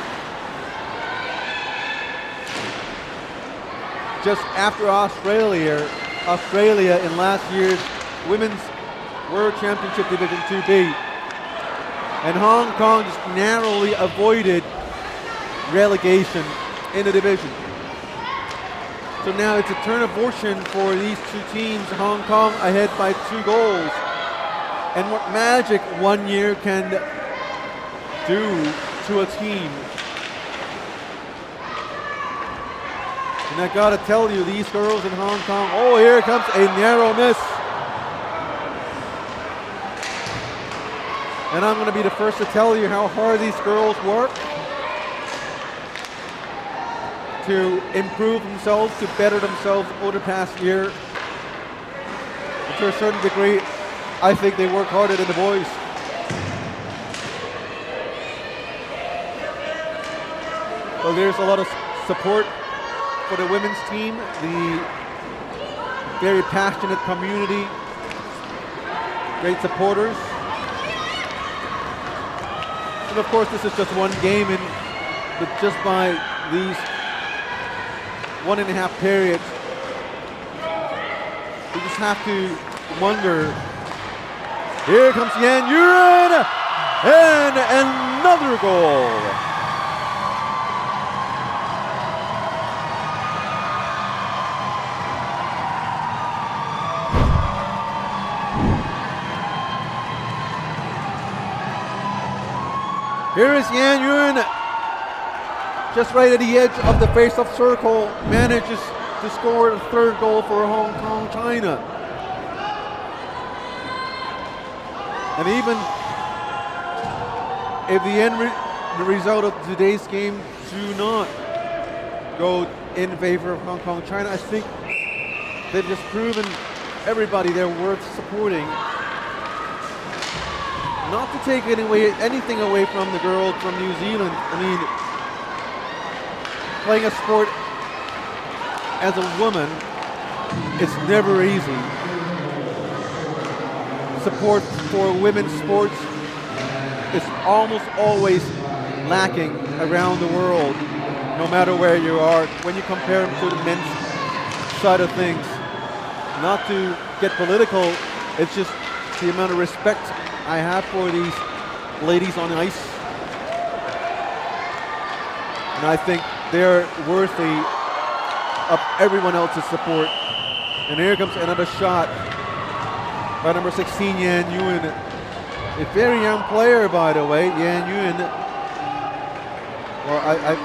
just after Australia in last year's women's World Championship Division 2B. And Hong Kong just narrowly avoided relegation in the division. So now it's a turn of fortune for these two teams. Hong Kong ahead by 2 goals. And what magic 1 year can do to a team. And I gotta tell you, these girls in Hong Kong, oh, here comes a narrow miss. And I'm gonna be the first to tell you how hard these girls work to improve themselves, to better themselves over the past year. And to a certain degree, I think they work harder than the boys. So there's a lot of support for the women's team, the very passionate community, great supporters. And of course, this is just one game, but just by these 1.5 periods, we just have to wonder. Here comes Yan Yuan, and another goal. Here is Yan Yuan, just right at the edge of the face-off circle, manages to score the 3rd goal for Hong Kong, China. And even if the result of today's game do not go in favor of Hong Kong, China, I think they've just proven everybody they're worth supporting. Not to take anything away from the girl from New Zealand. I mean, playing a sport as a woman, it's never easy. Support for women's sports is almost always lacking around the world, no matter where you are, when you compare them to the men's side of things. Not to get political, it's just the amount of respect I have for these ladies on ice. And I think they're worthy of everyone else's support. And here comes another shot by number 16, Yan Yuan. A very young player, by the way, Yan Yuan. Well, I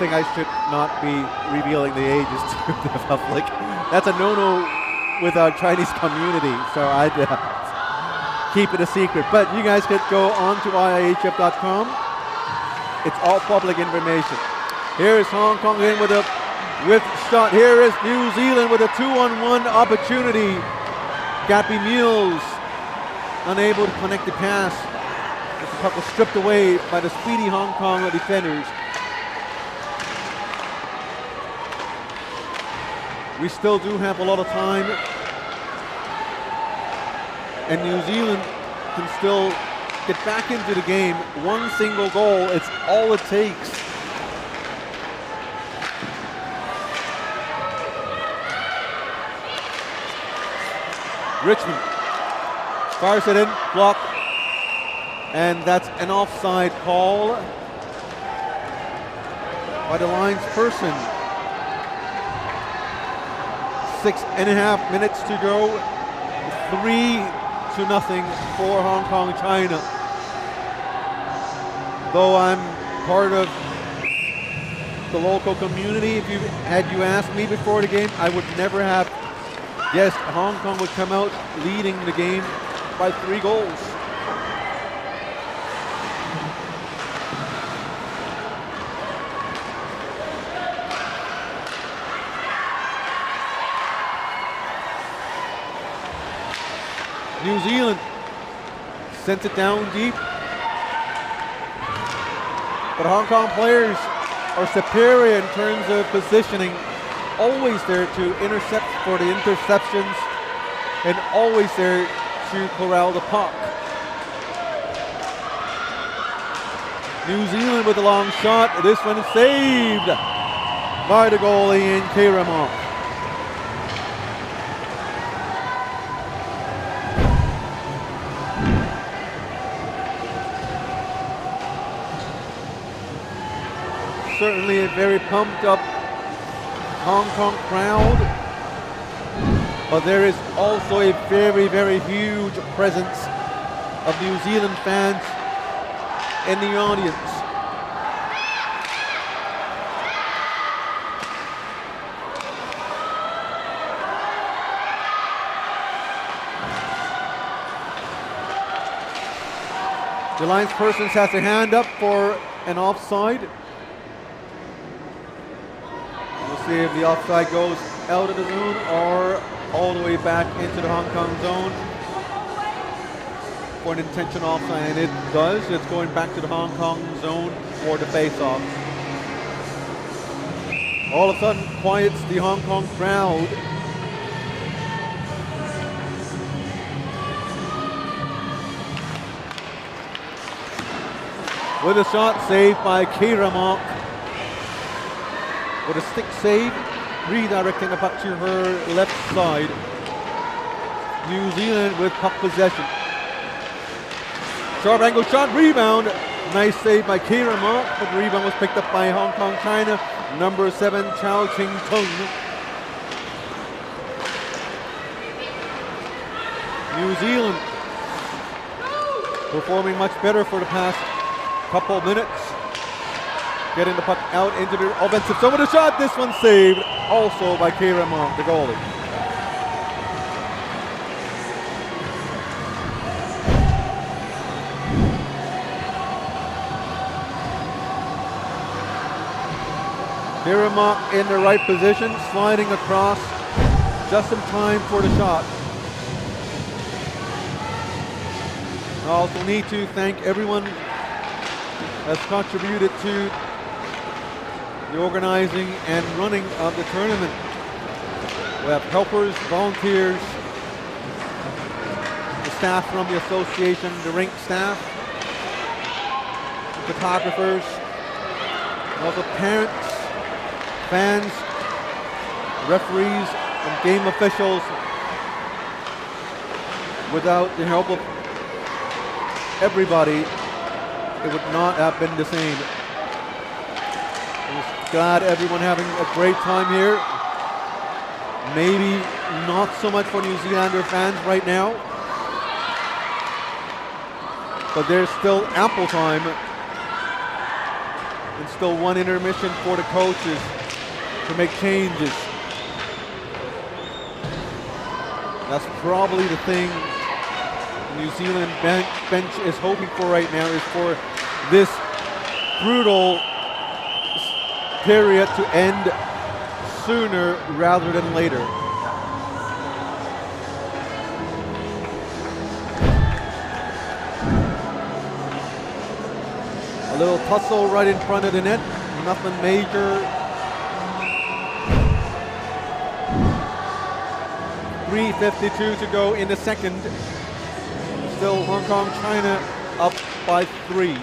think I should not be revealing the ages to the public. That's a no-no with our Chinese community, so I'd keep it a secret. But you guys could go on to IIHF.com. It's all public information. Here is Hong Kong in with a shot. Here is New Zealand with a 2-on-1 opportunity. Gappy Mills unable to connect the pass. The puck was stripped away by the speedy Hong Kong defenders. We still do have a lot of time, and New Zealand can still get back into the game. One single goal, it's all it takes. Richmond fires it in, blocked, and that's an offside call by the line's person. 6.5 minutes to go. 3-0 for Hong Kong, China. Though I'm part of the local community, if you asked me before the game, I would never have guessed Hong Kong would come out leading the game by 3 goals. New Zealand sent it down deep, but Hong Kong players are superior in terms of positioning, always there to intercept for the interceptions and always there to corral the puck. New Zealand with a long shot. This one is saved by the goalie in certainly a very pumped up Hong Kong crowd, but there is also a very, very huge presence of New Zealand fans in the audience. The line person has a hand up for an offside. We'll see if the offside goes out of the zone or all the way back into the Hong Kong zone for an intentional offside, and it does. It's going back to the Hong Kong zone for the face-off. All of a sudden quiets the Hong Kong crowd. With a shot saved by Kira Mock. With a stick save, redirecting the puck to her left side. New Zealand with puck possession. Sharp angle shot, rebound. Nice save by Kira Mock, but the rebound was picked up by Hong Kong China. Number 7, Chao Ching Tung. New Zealand performing much better for the past couple minutes. Getting the puck out into the offensive zone with a shot. This one saved also by Kira Mock, the goalie. Kira Mock in the right position, sliding across just in time for the shot. I also need to thank everyone that's contributed to the organizing and running of the tournament. We have helpers, volunteers, the staff from the association, the Rink staff, photographers, and also parents, fans, referees, and game officials. Without the help of everybody, it would not have been the same. I'm glad everyone having a great time here. Maybe not so much for New Zealander fans right now, but there's still ample time and still one intermission for the coaches to make changes. That's probably the thing New Zealand bench is hoping for right now, is for this brutal period to end sooner rather than later. A little tussle right in front of the net, nothing major. 3:52 to go in the second. Still Hong Kong, China up by 3.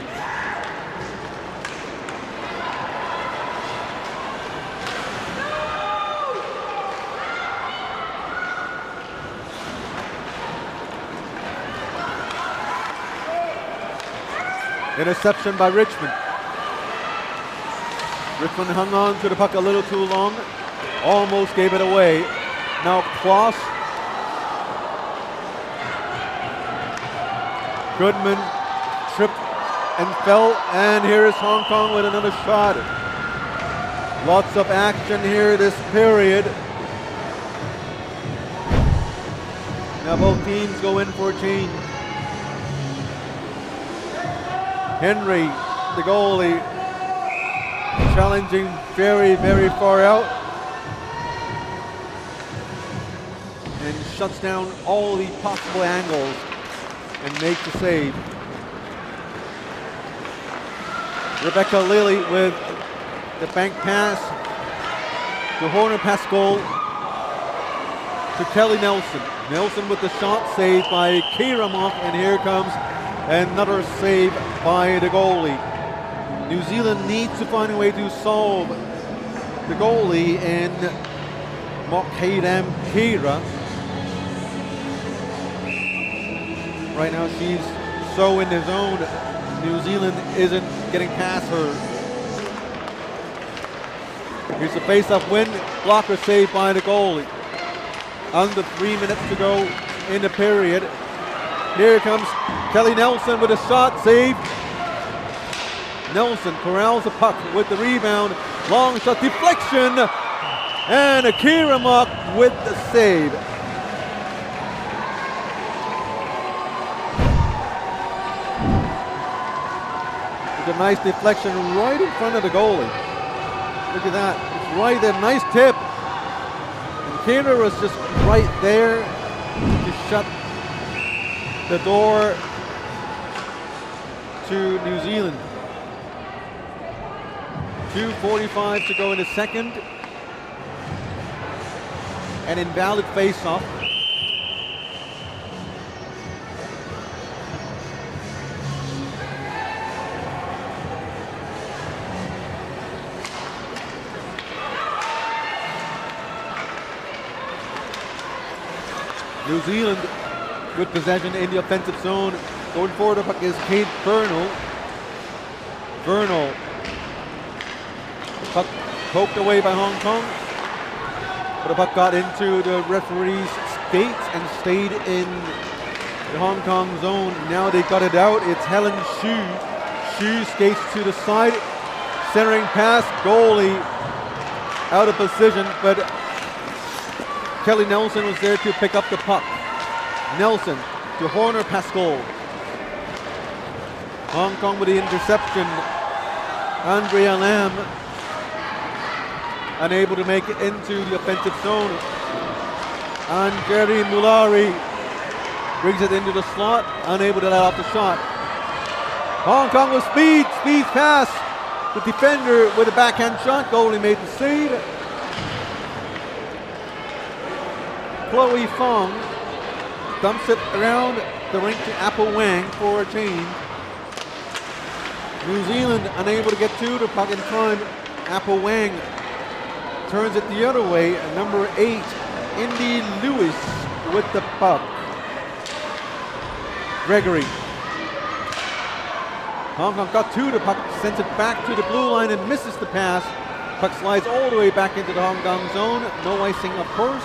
Interception by Richmond. Richmond hung on to the puck a little too long, almost gave it away. Now Kloss. Goodman tripped and fell, and here is Hong Kong with another shot. Lots of action here this period. Now both teams go in for a change. Henry, the goalie, challenging very, very far out, and shuts down all the possible angles and makes the save. Rebecca Lilly with the bank pass to Horner Pascal to Kelly Nelson. Nelson with the shot saved by Kira Mock, and here comes another save by the goalie. New Zealand needs to find a way to solve the goalie in Mokhadam Kira. Right now she's so in the zone, New Zealand isn't getting past her. Here's the face-off win. Blocker saved by the goalie. Under 3 minutes to go in the period. Here comes Kelly Nelson with a shot saved. Nelson corrals the puck with the rebound. Long shot deflection. And Akira Mock with the save. It's a nice deflection right in front of the goalie. Look at that. It's right there. Nice tip. And Akira was just right there to shut the door to New Zealand. 2:45 to go in the second. An invalid face-off. New Zealand with possession in the offensive zone. Going forward, the puck is Kate Vernal. Vernal. Puck poked away by Hong Kong. But the puck got into the referee's skates and stayed in the Hong Kong zone. Now they got it out. It's Helen Xu. Xu skates to the side. Centering pass. Goalie out of position, but Kelly Nelson was there to pick up the puck. Nelson to Horner Pascal. Hong Kong with the interception. Andrea Lam unable to make it into the offensive zone. And Jerry Mulari brings it into the slot, unable to let off the shot. Hong Kong with speed pass. The defender with a backhand shot. Goalie made the save. Chloe Fong dumps it around the rink to Apple Wang for a change. New Zealand unable to get to the puck in time. Apple Wang turns it the other way. Number 8, Indy Lewis with the puck. Gregory. Hong Kong got to the puck, sends it back to the blue line and misses the pass. Puck slides all the way back into the Hong Kong zone. No icing, of course.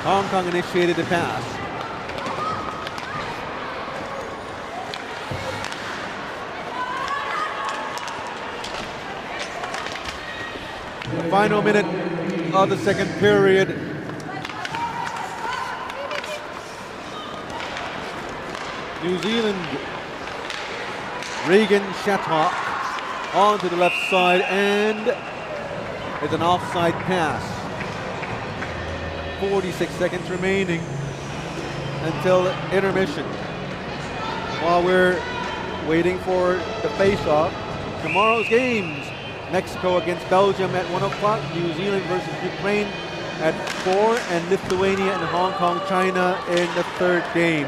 Hong Kong initiated the pass. The final minute of the second period. New Zealand, Regan Shattock onto the left side, and it's an offside pass. 46 seconds remaining until intermission. While we're waiting for the face-off, tomorrow's games: Mexico against Belgium at 1 o'clock, New Zealand versus Ukraine at 4, and Lithuania and Hong Kong, China in the third game.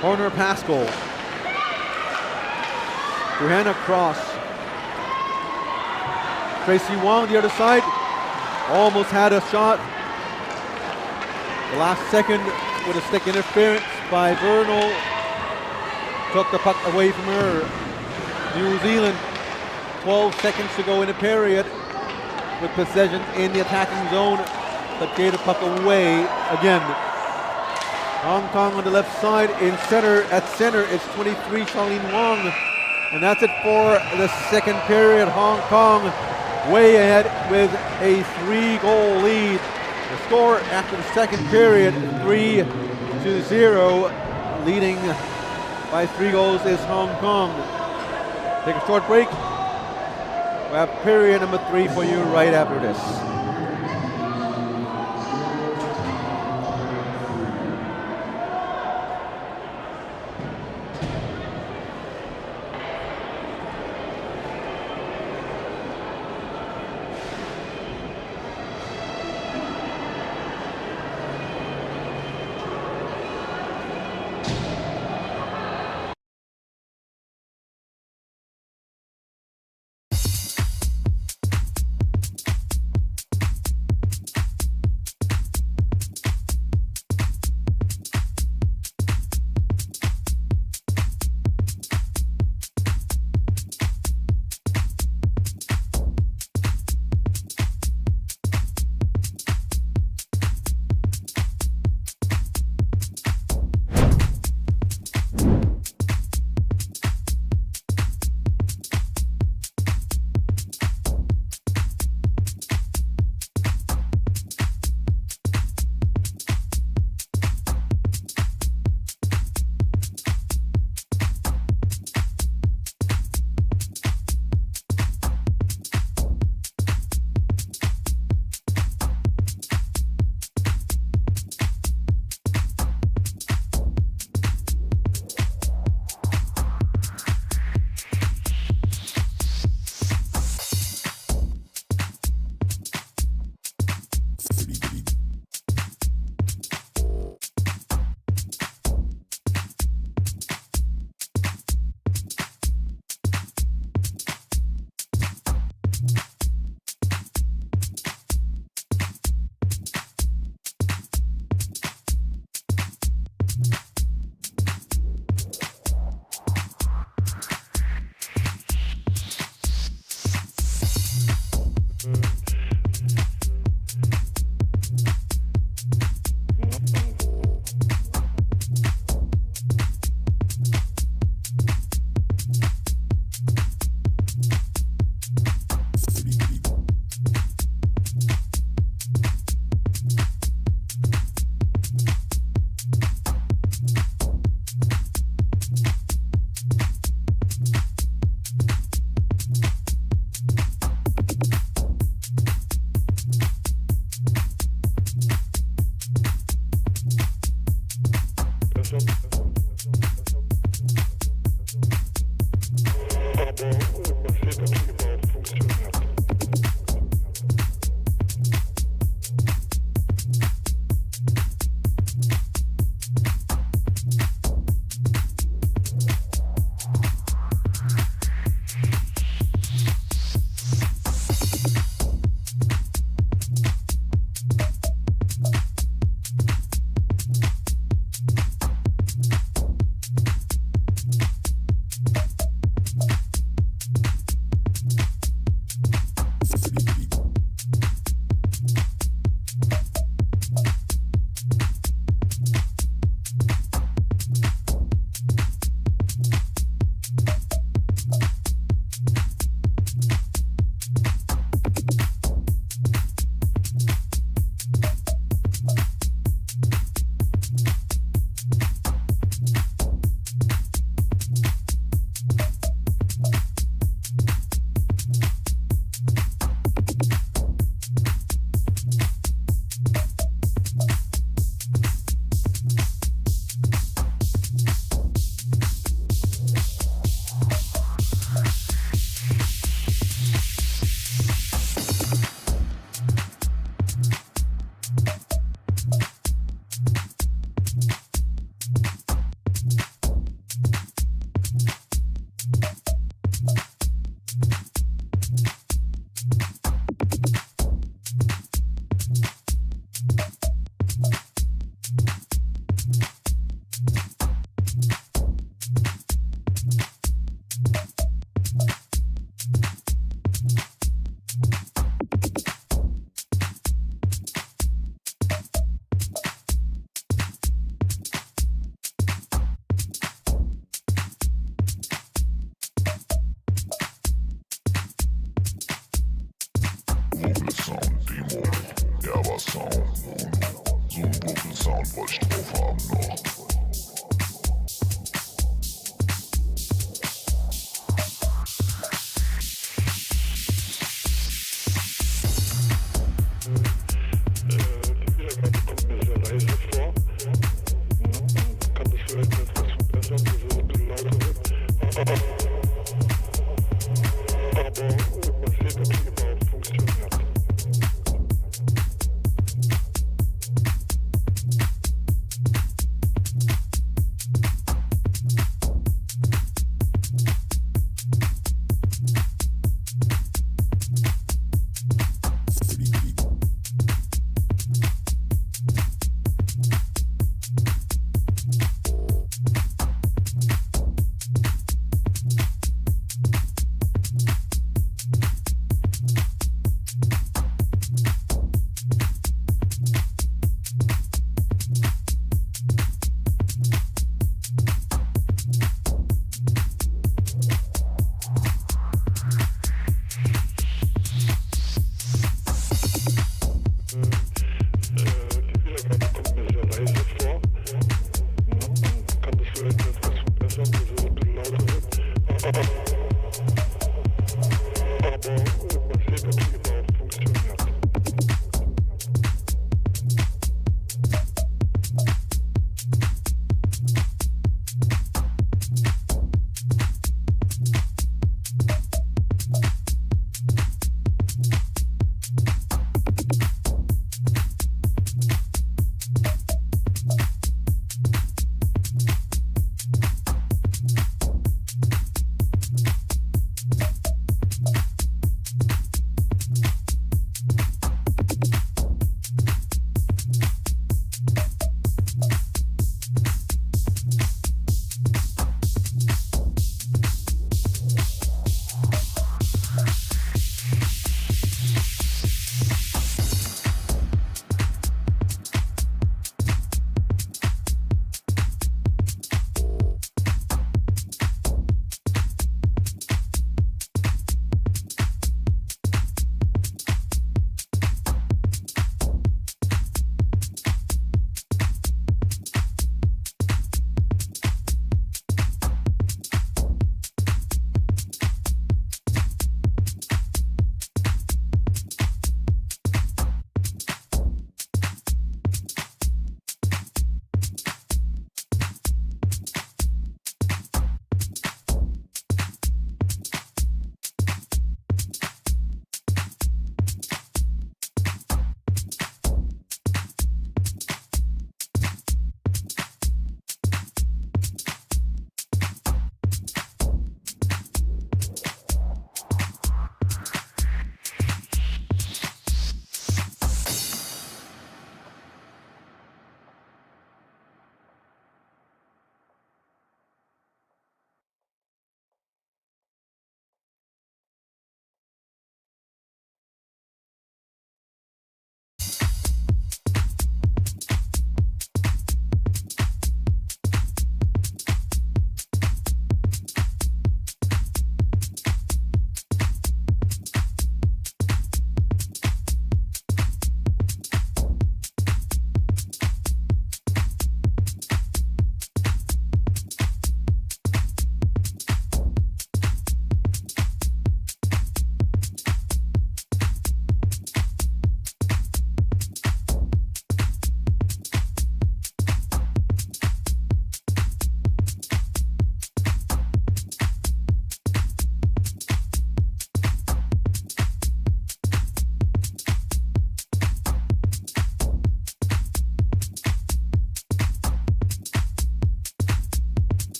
Horner Pascal. Johanna Cross. Tracy Wong the other side. Almost had a shot. The last second with a stick interference by Vernal. Took the puck away from her. New Zealand, 12 seconds to go in the period with possession in the attacking zone, but gave the puck away again. Hong Kong on the left side, in center, at center, it's 23, Charlene Wong. And that's it for the second period. Hong Kong way ahead with a 3-goal lead. The score after the second period, 3-0. Leading by 3 goals is Hong Kong. Take a short break. We have period number 3 for you right after this.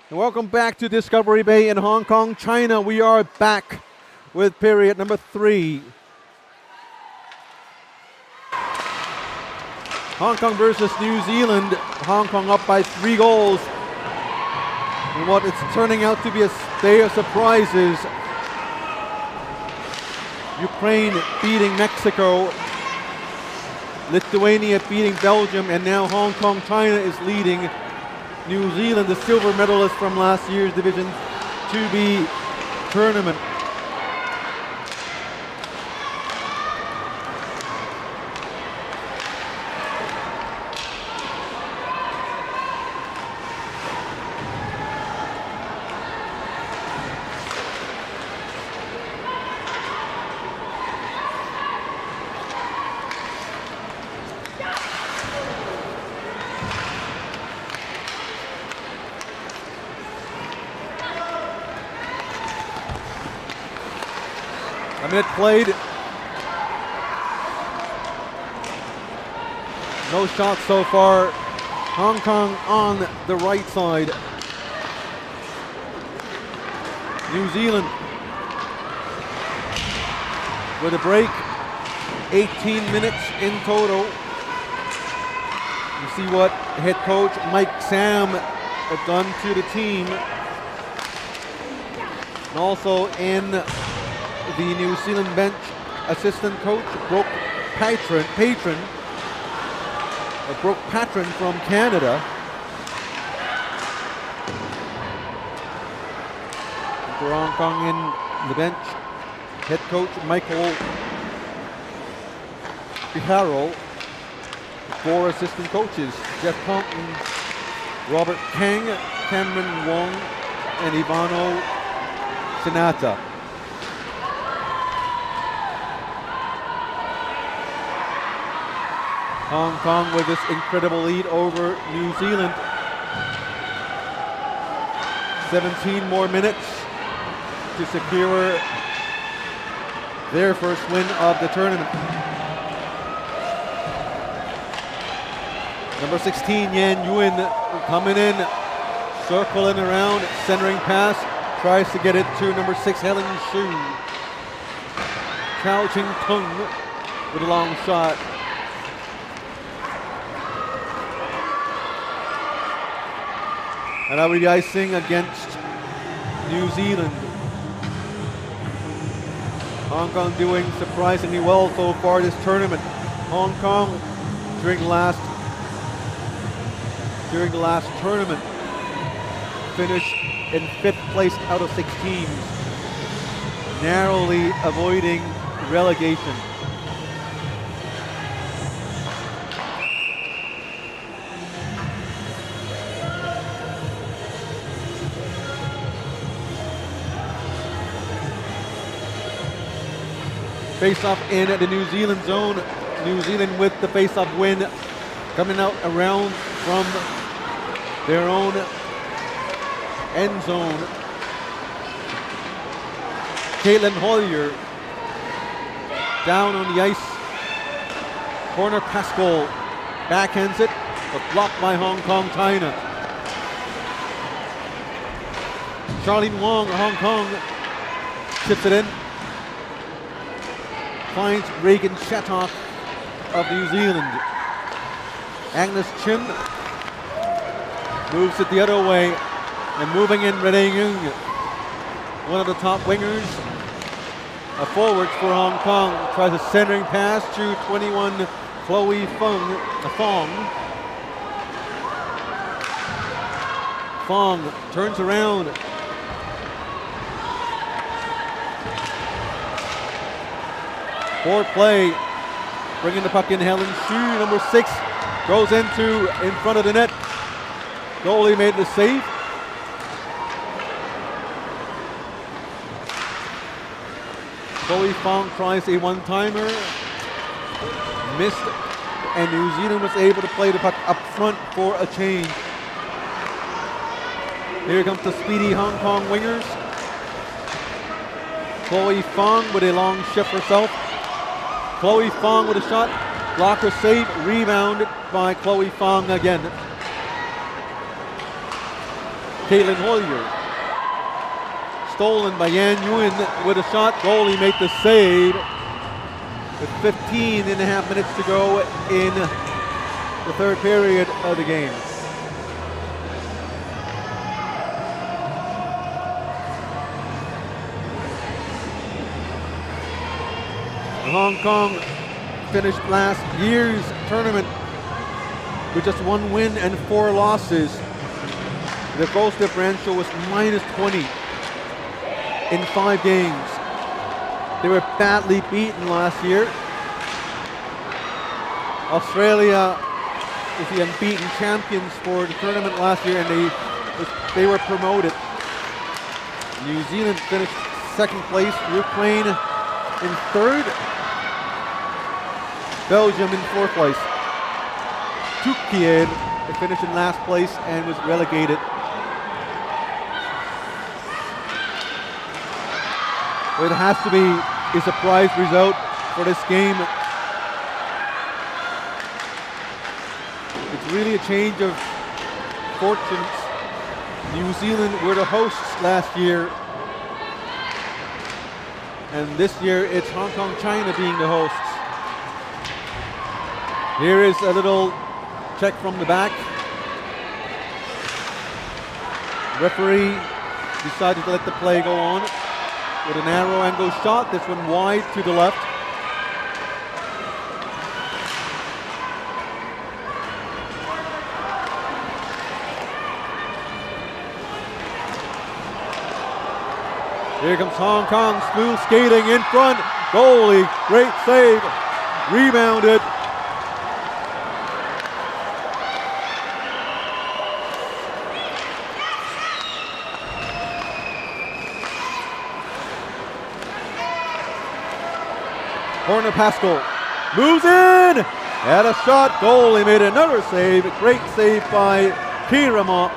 And welcome back to Discovery Bay in Hong Kong, China. We are back with period number 3. Hong Kong versus New Zealand. Hong Kong up by 3 goals. And what it's turning out to be a day of surprises. Ukraine beating Mexico. Lithuania beating Belgium. And now Hong Kong, China is leading New Zealand, the silver medalist from last year's Division 2B tournament. A minute played. No shots so far. Hong Kong on the right side. New Zealand with a break. 18 minutes in total. You see what head coach Mike Sam has done to the team. And also in the New Zealand bench, assistant coach Brooke Patron from Canada. For Hong Kong in the bench, head coach Michael Piharo. 4 assistant coaches, Jeff Compton, Robert Kang, Cameron Wong, and Ivano Sinata. Hong Kong with this incredible lead over New Zealand. 17 more minutes to secure their first win of the tournament. Number 16, Yan Yuen, coming in, circling around, centering pass, tries to get it to number 6, Helen Xu. Chao Ching Tung with a long shot. And I'll be icing against New Zealand. Hong Kong doing surprisingly well so far this tournament. Hong Kong during the last tournament finished in 5th place out of 6 teams, narrowly avoiding relegation. Face-off in the New Zealand zone. New Zealand with the face-off win, coming out around from their own end zone. Caitlin Hollier down on the ice. Corner Pascal backhands it, but blocked by Hong Kong, China. Charlene Wong, Hong Kong, chips it in. Finds Reagan Shattock of New Zealand. Agnes Chin moves it the other way, and moving in Renee Yung, one of the top wingers, a forward for Hong Kong, tries a centering pass to 21 Chloe Fong. Fong turns around. Forward play, bringing the puck in. Helen Xu, number 6, goes in front of the net. Goalie made the save. Chloe Fong tries a one-timer, missed, and New Zealand was able to play the puck up front for a change. Here comes the speedy Hong Kong wingers. Chloe Fong with a long shift herself. Chloe Fong with a shot, blocker save, rebounded by Chloe Fong again. Caitlin Hoyer. Stolen by Yan Yuen with a shot. Goalie made the save. With 15 and a half minutes to go in the third period of the game. Hong Kong finished last year's tournament with just 1 win and 4 losses. The goals differential was minus 20 in 5 games. They were badly beaten last year. Australia was the unbeaten champions for the tournament last year, and they were promoted. New Zealand finished second place. Ukraine in third. Belgium in fourth place. Turkey finished in last place and was relegated. It has to be a surprise result for this game. It's really a change of fortunes. New Zealand were the hosts last year, and this year it's Hong Kong, China being the hosts. Here is a little check from the back. Referee decided to let the play go on with a narrow angle shot. This one wide to the left. Here comes Hong Kong, smooth skating in front. Goalie, great save. Rebounded. Corner Pascal moves in, had a shot, goalie made another save, great save by Kira Mock.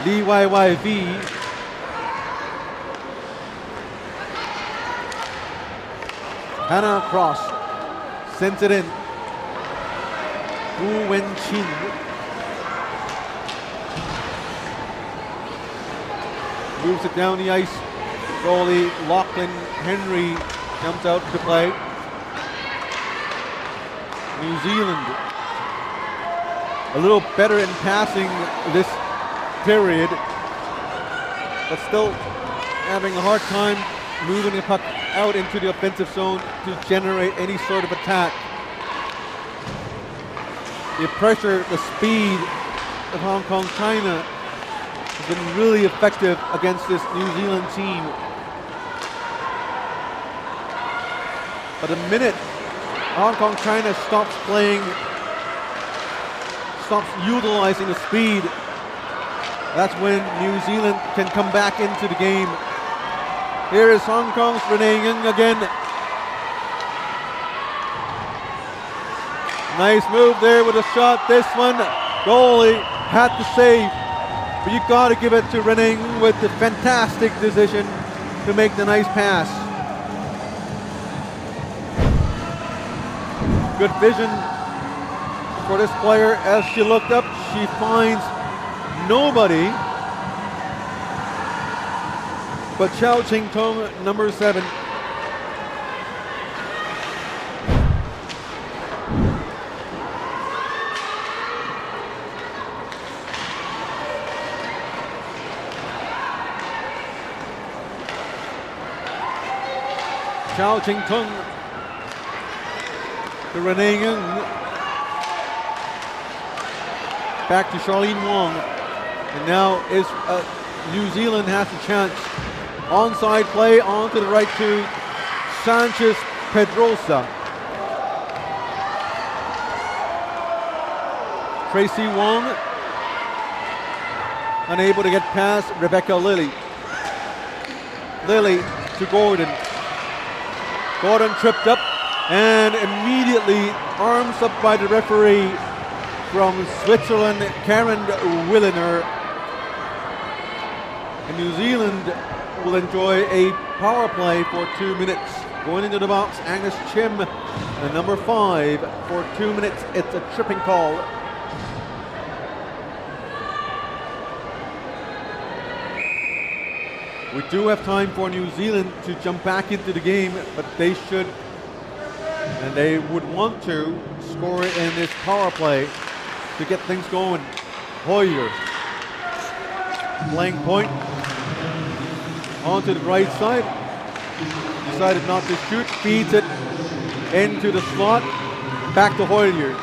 WWIIB Hannah Cross sends it in. Wu Wen Chin. Moves it down the ice. Goalie Lachlan Henry comes out to play. New Zealand a little better in passing this period, but still having a hard time moving the puck out into the offensive zone to generate any sort of attack. The pressure, the speed of Hong Kong, China has been really effective against this New Zealand team. But the minute Hong Kong, China stops utilizing the speed, that's when New Zealand can come back into the game. Here is Hong Kong's Renee Ng again. Nice move there with a shot. This one, goalie had to save. But you got to give it to Renee Ng with the fantastic decision to make the nice pass. Good vision for this player. As she looked up, she finds nobody but Chao Ching Tong, number 7. Chao Ching Tong to Renee Ng. Back to Charlene Wong. And now is New Zealand has a chance. Onside play onto the right to Sanchez Pedrosa. Tracy Wong unable to get past Rebecca Lilly. Lilly to Gordon. Gordon tripped up and immediately arms up by the referee from Switzerland, Karen Williner. And New Zealand will enjoy a power play for 2 minutes. Going into the box, Agnes Chim, the number 5 for 2 minutes. It's a tripping call. We do have time for New Zealand to jump back into the game, but they should, and they would want to, score in this power play to get things going. Hoyer, playing point, onto the right side. Decided not to shoot, feeds it into the slot, back to Hoyer.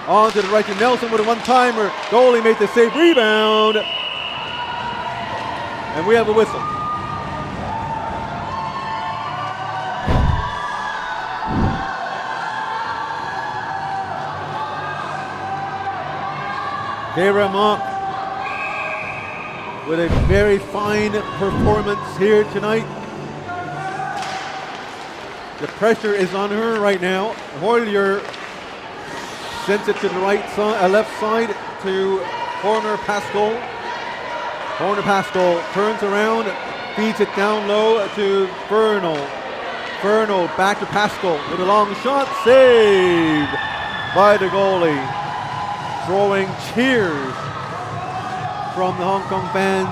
On to the right to Nelson with a one-timer. Goalie made the save, rebound. And we have a whistle. Kara Mock with a very fine performance here tonight. The pressure is on her right now. Hoyer sends it to the right side, left side to Horner Pascal. Horner Pascal turns around, feeds it down low to Fernal. Fernal back to Pascal with a long shot, saved by the goalie. Drawing cheers from the Hong Kong fans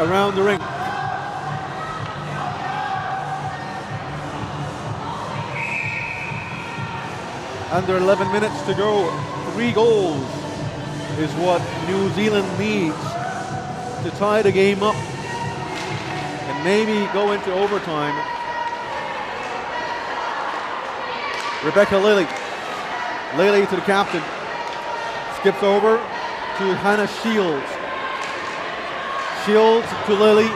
around the rink. Under 11 minutes to go. 3 goals is what New Zealand needs to tie the game up and maybe go into overtime. Rebecca Lilly. Lilly to the captain. Skips over to Hannah Shields. Shields to Lilly.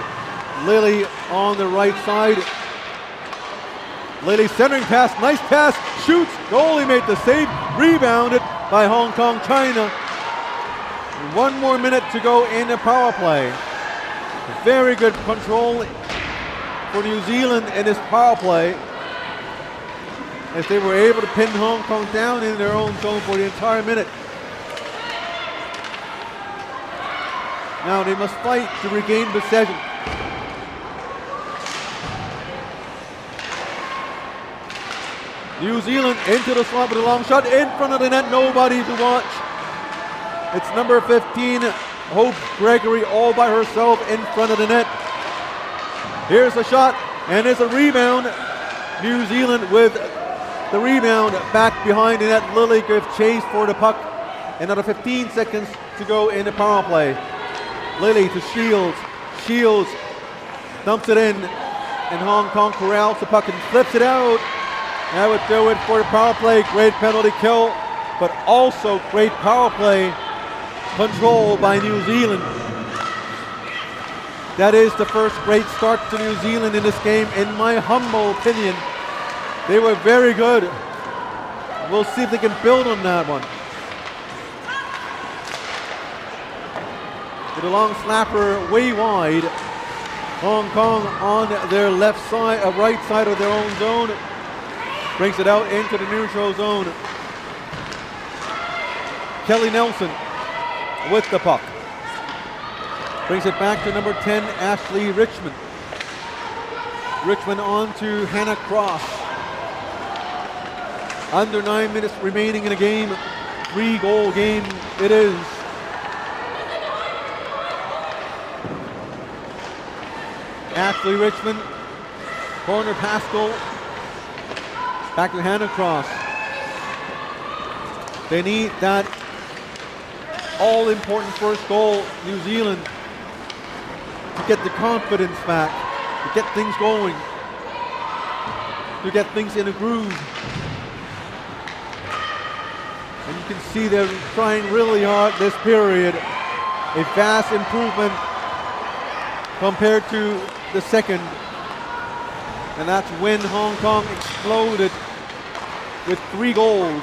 Lilly on the right side. Lilly centering pass, nice pass, shoots, goalie made the save, rebounded by Hong Kong, China. 1 more minute to go in the power play. Very good control for New Zealand in this power play, as they were able to pin Hong Kong down in their own zone for the entire minute. Now they must fight to regain possession. New Zealand into the slot with a long shot in front of the net, nobody to watch. It's number 15, Hope Gregory, all by herself in front of the net. Here's a shot, and there's a rebound. New Zealand with the rebound back behind the net. Lilly gives chase for the puck. Another 15 seconds to go in the power play. Lilly to Shields. Shields dumps it in, and Hong Kong corrals the puck and flips it out. That would do it for the power play. Great penalty kill, but also great power play control by New Zealand. That is the first great start to New Zealand in this game, in my humble opinion. They were very good. We'll see if they can build on that one. With a long slapper way wide. Hong Kong on their left side, right side of their own zone. Brings it out into the neutral zone. Kelly Nelson with the puck. Brings it back to number 10, Ashley Richmond. Richmond on to Hannah Cross. Under 9 minutes remaining in the game. 3-goal game it is. Ashley Richmond, corner Pascal, back to Hannah Cross. They need that all-important first goal, New Zealand, to get the confidence back, to get things going, to get things in a groove. And you can see they're trying really hard this period. A vast improvement compared to the second. And that's when Hong Kong exploded with 3 goals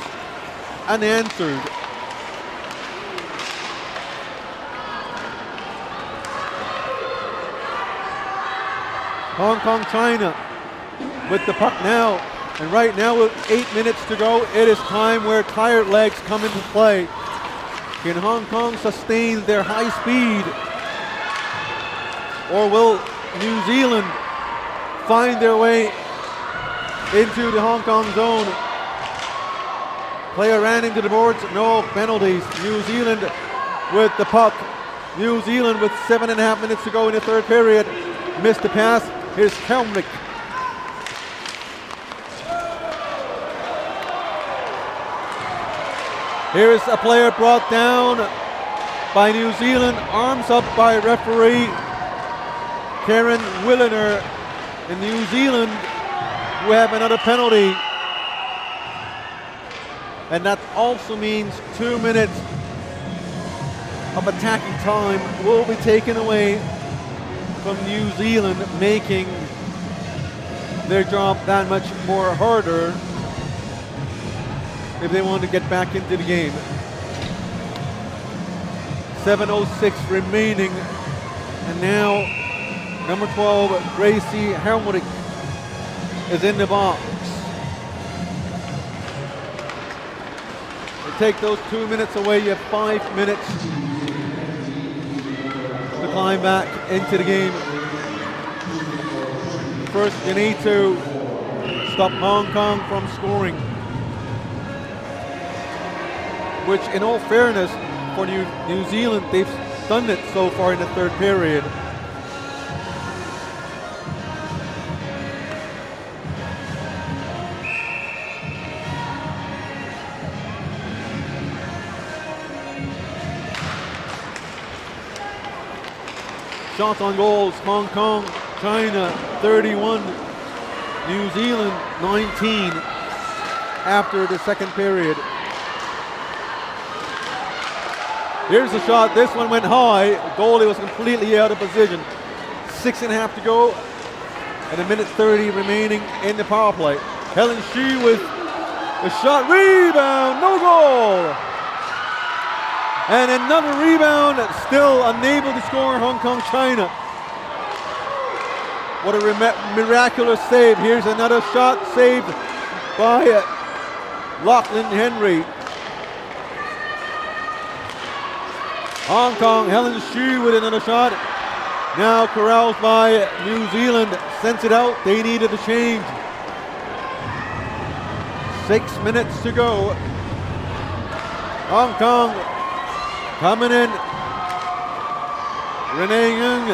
unanswered. Hong Kong, China with the puck now. And right now with 8 minutes to go, it is time where tired legs come into play. Can Hong Kong sustain their high speed? Or will New Zealand find their way into the Hong Kong zone. Player ran into the boards, no penalties. New Zealand with the puck. New Zealand with 7.5 minutes to go in the third period. Missed the pass. Here's Helmrich. Here's a player brought down by New Zealand. Arms up by referee Karen Williner in New Zealand, who have another penalty. And that also means 2 minutes of attacking time will be taken away from New Zealand, making their job that much more harder if they want to get back into the game. 7:06 remaining, and now number 12, Gracie Helmrich, is in the box. You take those 2 minutes away, you have 5 minutes to climb back into the game. First, you need to stop Hong Kong from scoring, which in all fairness for New Zealand, they've done it so far in the third period. Shots on goals, Hong Kong, China 31, New Zealand 19 after the second period. Here's the shot, this one went high, goalie was completely out of position. 6.5 to go, and 1:30 remaining in the power play. Helen Shi with a shot, rebound, no goal! And another rebound, still unable to score, Hong Kong, China. What a miraculous save. Here's another shot saved by Lachlan Henry. Hong Kong, Helen Shi with another shot. Now corralled by New Zealand, sends it out, they needed a change. 6 minutes to go. Hong Kong coming in. Renee Young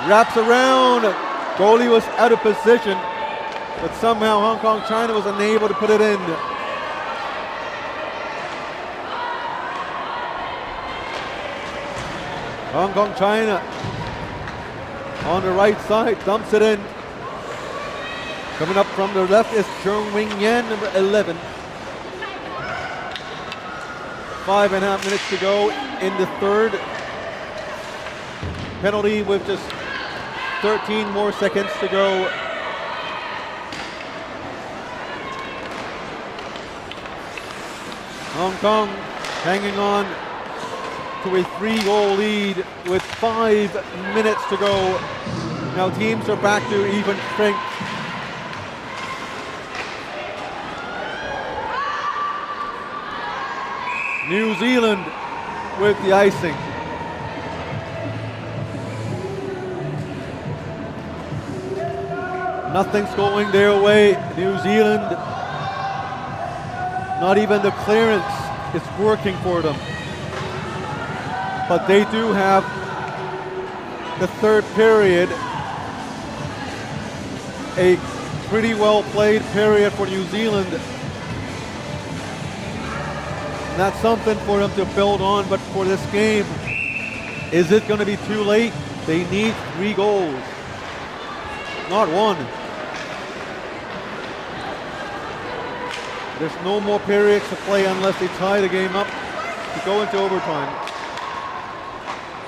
wraps around. Goalie was out of position, but somehow Hong Kong, China was unable to put it in. Hong Kong, China on the right side, dumps it in. Coming up from the left is Chong Wing Yan, number 11. 5.5 minutes to go in the third. Penalty with just 13 more seconds to go. Hong Kong hanging on to a 3-goal lead with 5 minutes to go. Now teams are back to even strength. New Zealand with the icing. Nothing's going their way. New Zealand, not even the clearance is working for them. But they do have the third period, a pretty well played period for New Zealand. And that's something for them to build on, but for this game, is it going to be too late? They need 3 goals, not 1. There's no more periods to play unless they tie the game up to go into overtime.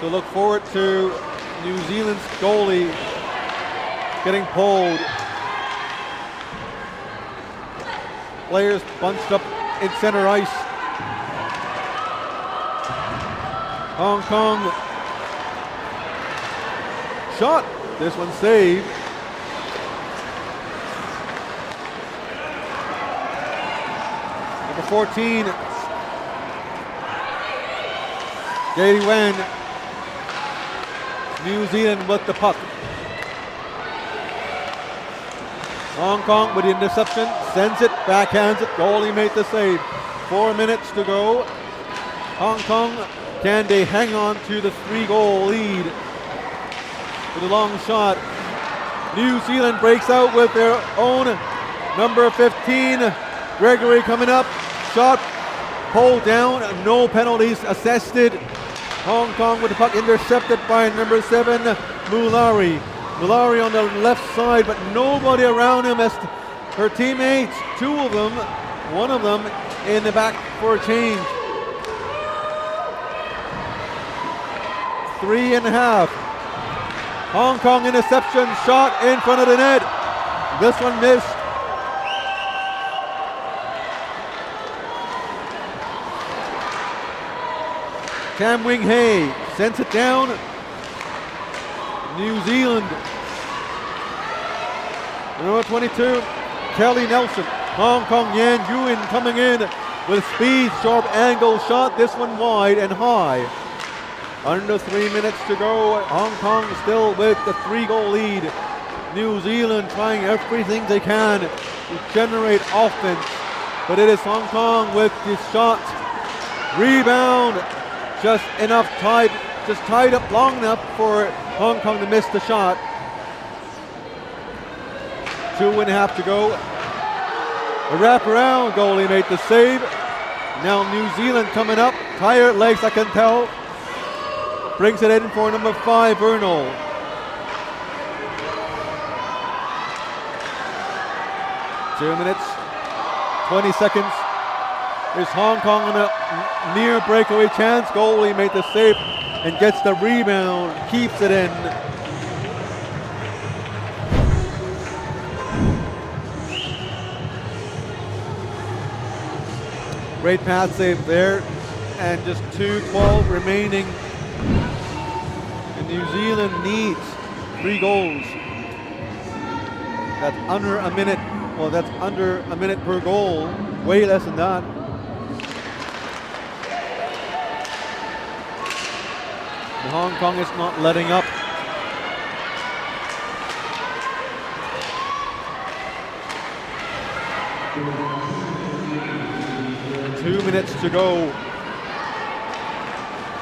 So look forward to New Zealand's goalie getting pulled. Players bunched up in center ice. Hong Kong shot. This one saved. Number 14, Katie Wen. New Zealand with the puck. Hong Kong with the interception, sends it, backhands it, goalie made the save. 4 minutes to go. Hong Kong, can they hang on to the 3-goal lead? With a long shot. New Zealand breaks out with their own number 15. Gregory coming up, shot pulled down, no penalties assessed. Hong Kong with the puck intercepted by number 7, Mulari. Mulari on the left side, but nobody around him as her teammates, 2 of them, 1 of them in the back for a change. 3.5. Hong Kong interception, shot in front of the net. This one missed. Tam Wing Hei sends it down. New Zealand. Number 22, Kelly Nelson. Hong Kong Yan Yuan coming in with speed, sharp angle shot. This one wide and high. Under 3 minutes to go. Hong Kong still with the 3-goal lead. New Zealand trying everything they can to generate offense. But it is Hong Kong with the shot. Rebound. Just enough tied, just tied up long enough for Hong Kong to miss the shot. 2.5 to go. A wraparound, goalie made the save. Now New Zealand coming up. Tired legs, I can tell. Brings it in for number 5, Vernal. Two minutes, 20 seconds. There's Hong Kong on a near breakaway chance. Goalie made the save and gets the rebound, keeps it in. Great pass save there, and just 2:12 remaining. And New Zealand needs 3 goals. That's under a minute. Well, that's under a minute per goal. Way less than that. And Hong Kong is not letting up. Two minutes to go.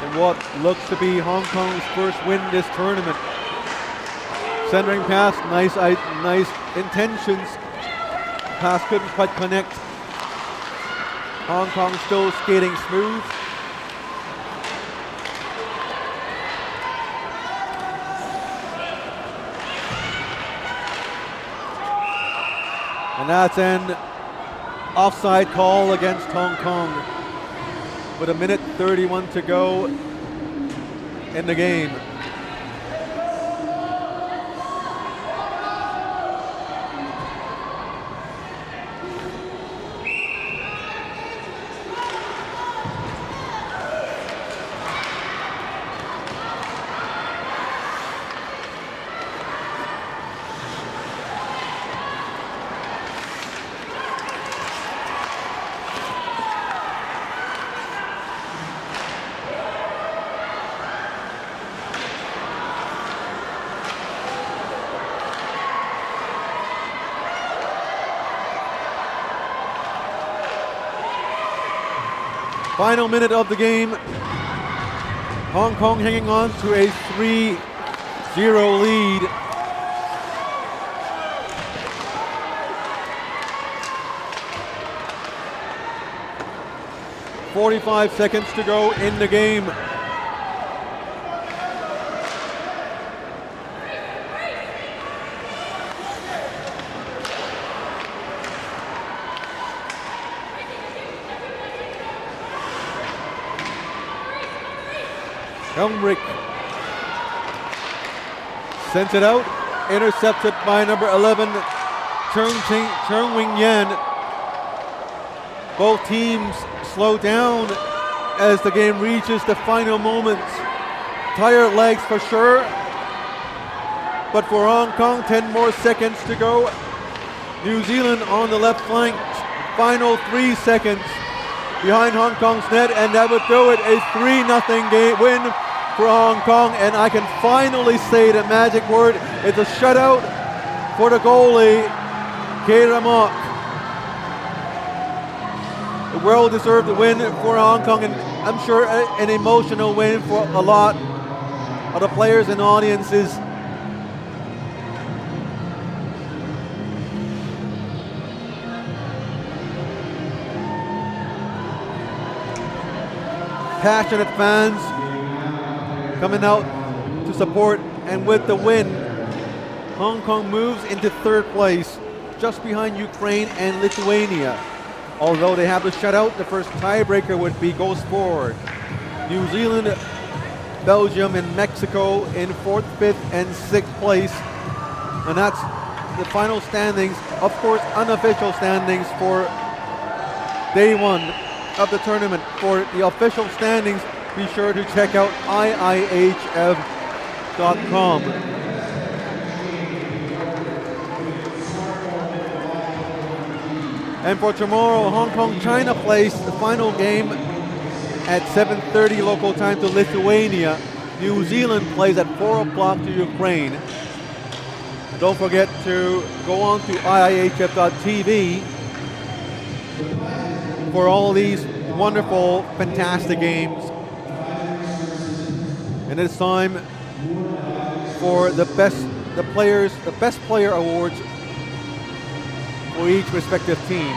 And what looks to be Hong Kong's first win this tournament. Centering pass, nice intentions. Pass couldn't quite connect. Hong Kong still skating smooth. And that's an offside call against Hong Kong with 1:31 to go in the game. Final minute of the game. Hong Kong hanging on to a 3-0 lead. .45 seconds to go in the game. Rink sends it out, intercepted by number 11, Cheng Wing Yan. Both teams slow down as the game reaches the final moments. Tired legs for sure, but for Hong Kong, 10 more seconds to go. New Zealand on the left flank, final 3 seconds behind Hong Kong's net, and that would do it, a 3-0 game win for Hong Kong. And I can finally say the magic word. It's a shutout for the goalie. Keiramok. A well-deserved win for Hong Kong, and I'm sure an emotional win for a lot of the players and audiences. Passionate fans coming out to support, and with the win, Hong Kong moves into third place, just behind Ukraine and Lithuania. Although they have the shutout, the first tiebreaker would be goes forward. New Zealand, Belgium, and Mexico in 4th, 5th, and 6th place. And that's the final standings, of course, unofficial standings for day one of the tournament. For the official standings, be sure to check out IIHF.com. And for tomorrow, Hong Kong, China plays the final game at 7:30 local time to Lithuania. New Zealand plays at 4 o'clock to Ukraine. Don't forget to go on to IIHF.tv for all these wonderful, fantastic games. And it's time for the best player awards for each respective team.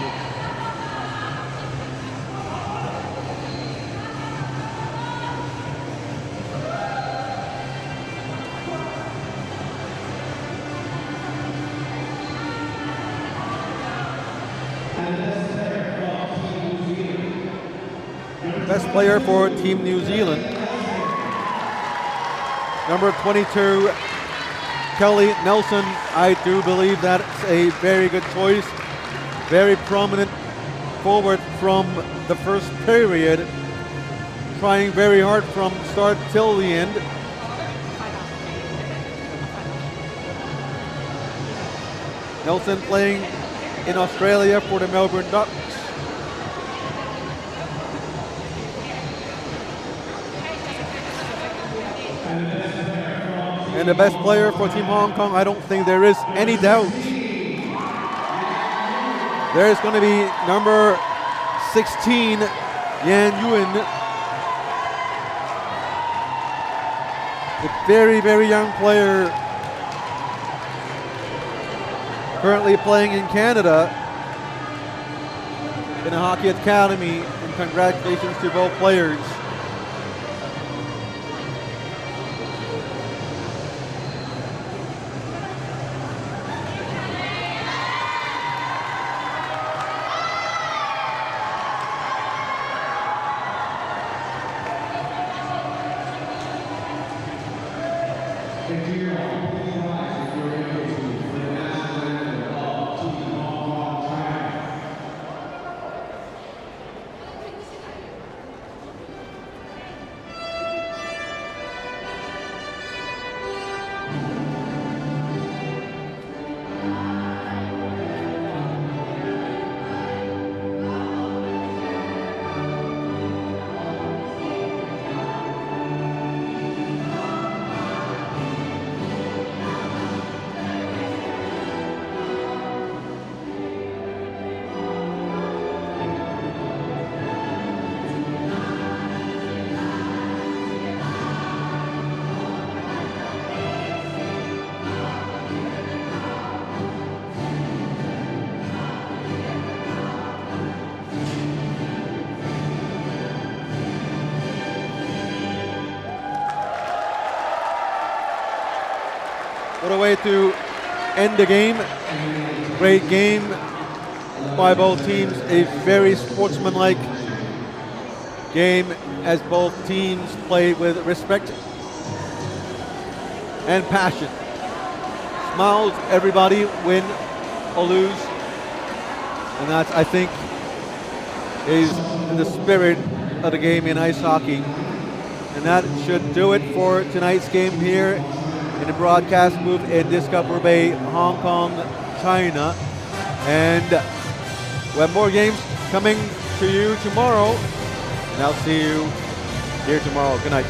Best player for Team New Zealand, number 22, Kelly Nelson. I do believe that's a very good choice. Very prominent forward from the first period, trying very hard from start till the end. Nelson playing in Australia for the Melbourne Ducks. And the best player for Team Hong Kong, I don't think there is any doubt. There's going to be number 16, Yan Yuen. A very, very young player, currently playing in Canada in a hockey academy, and congratulations to both players. What a way to end the game. Great game by both teams. A very sportsmanlike game as both teams played with respect and passion. Smiles, everybody, win or lose. And that, I think, is the spirit of the game in ice hockey. And that should do it for tonight's game here in the broadcast booth in Discover Bay, Hong Kong, China. And we have more games coming to you tomorrow. And I'll see you here tomorrow. Good night.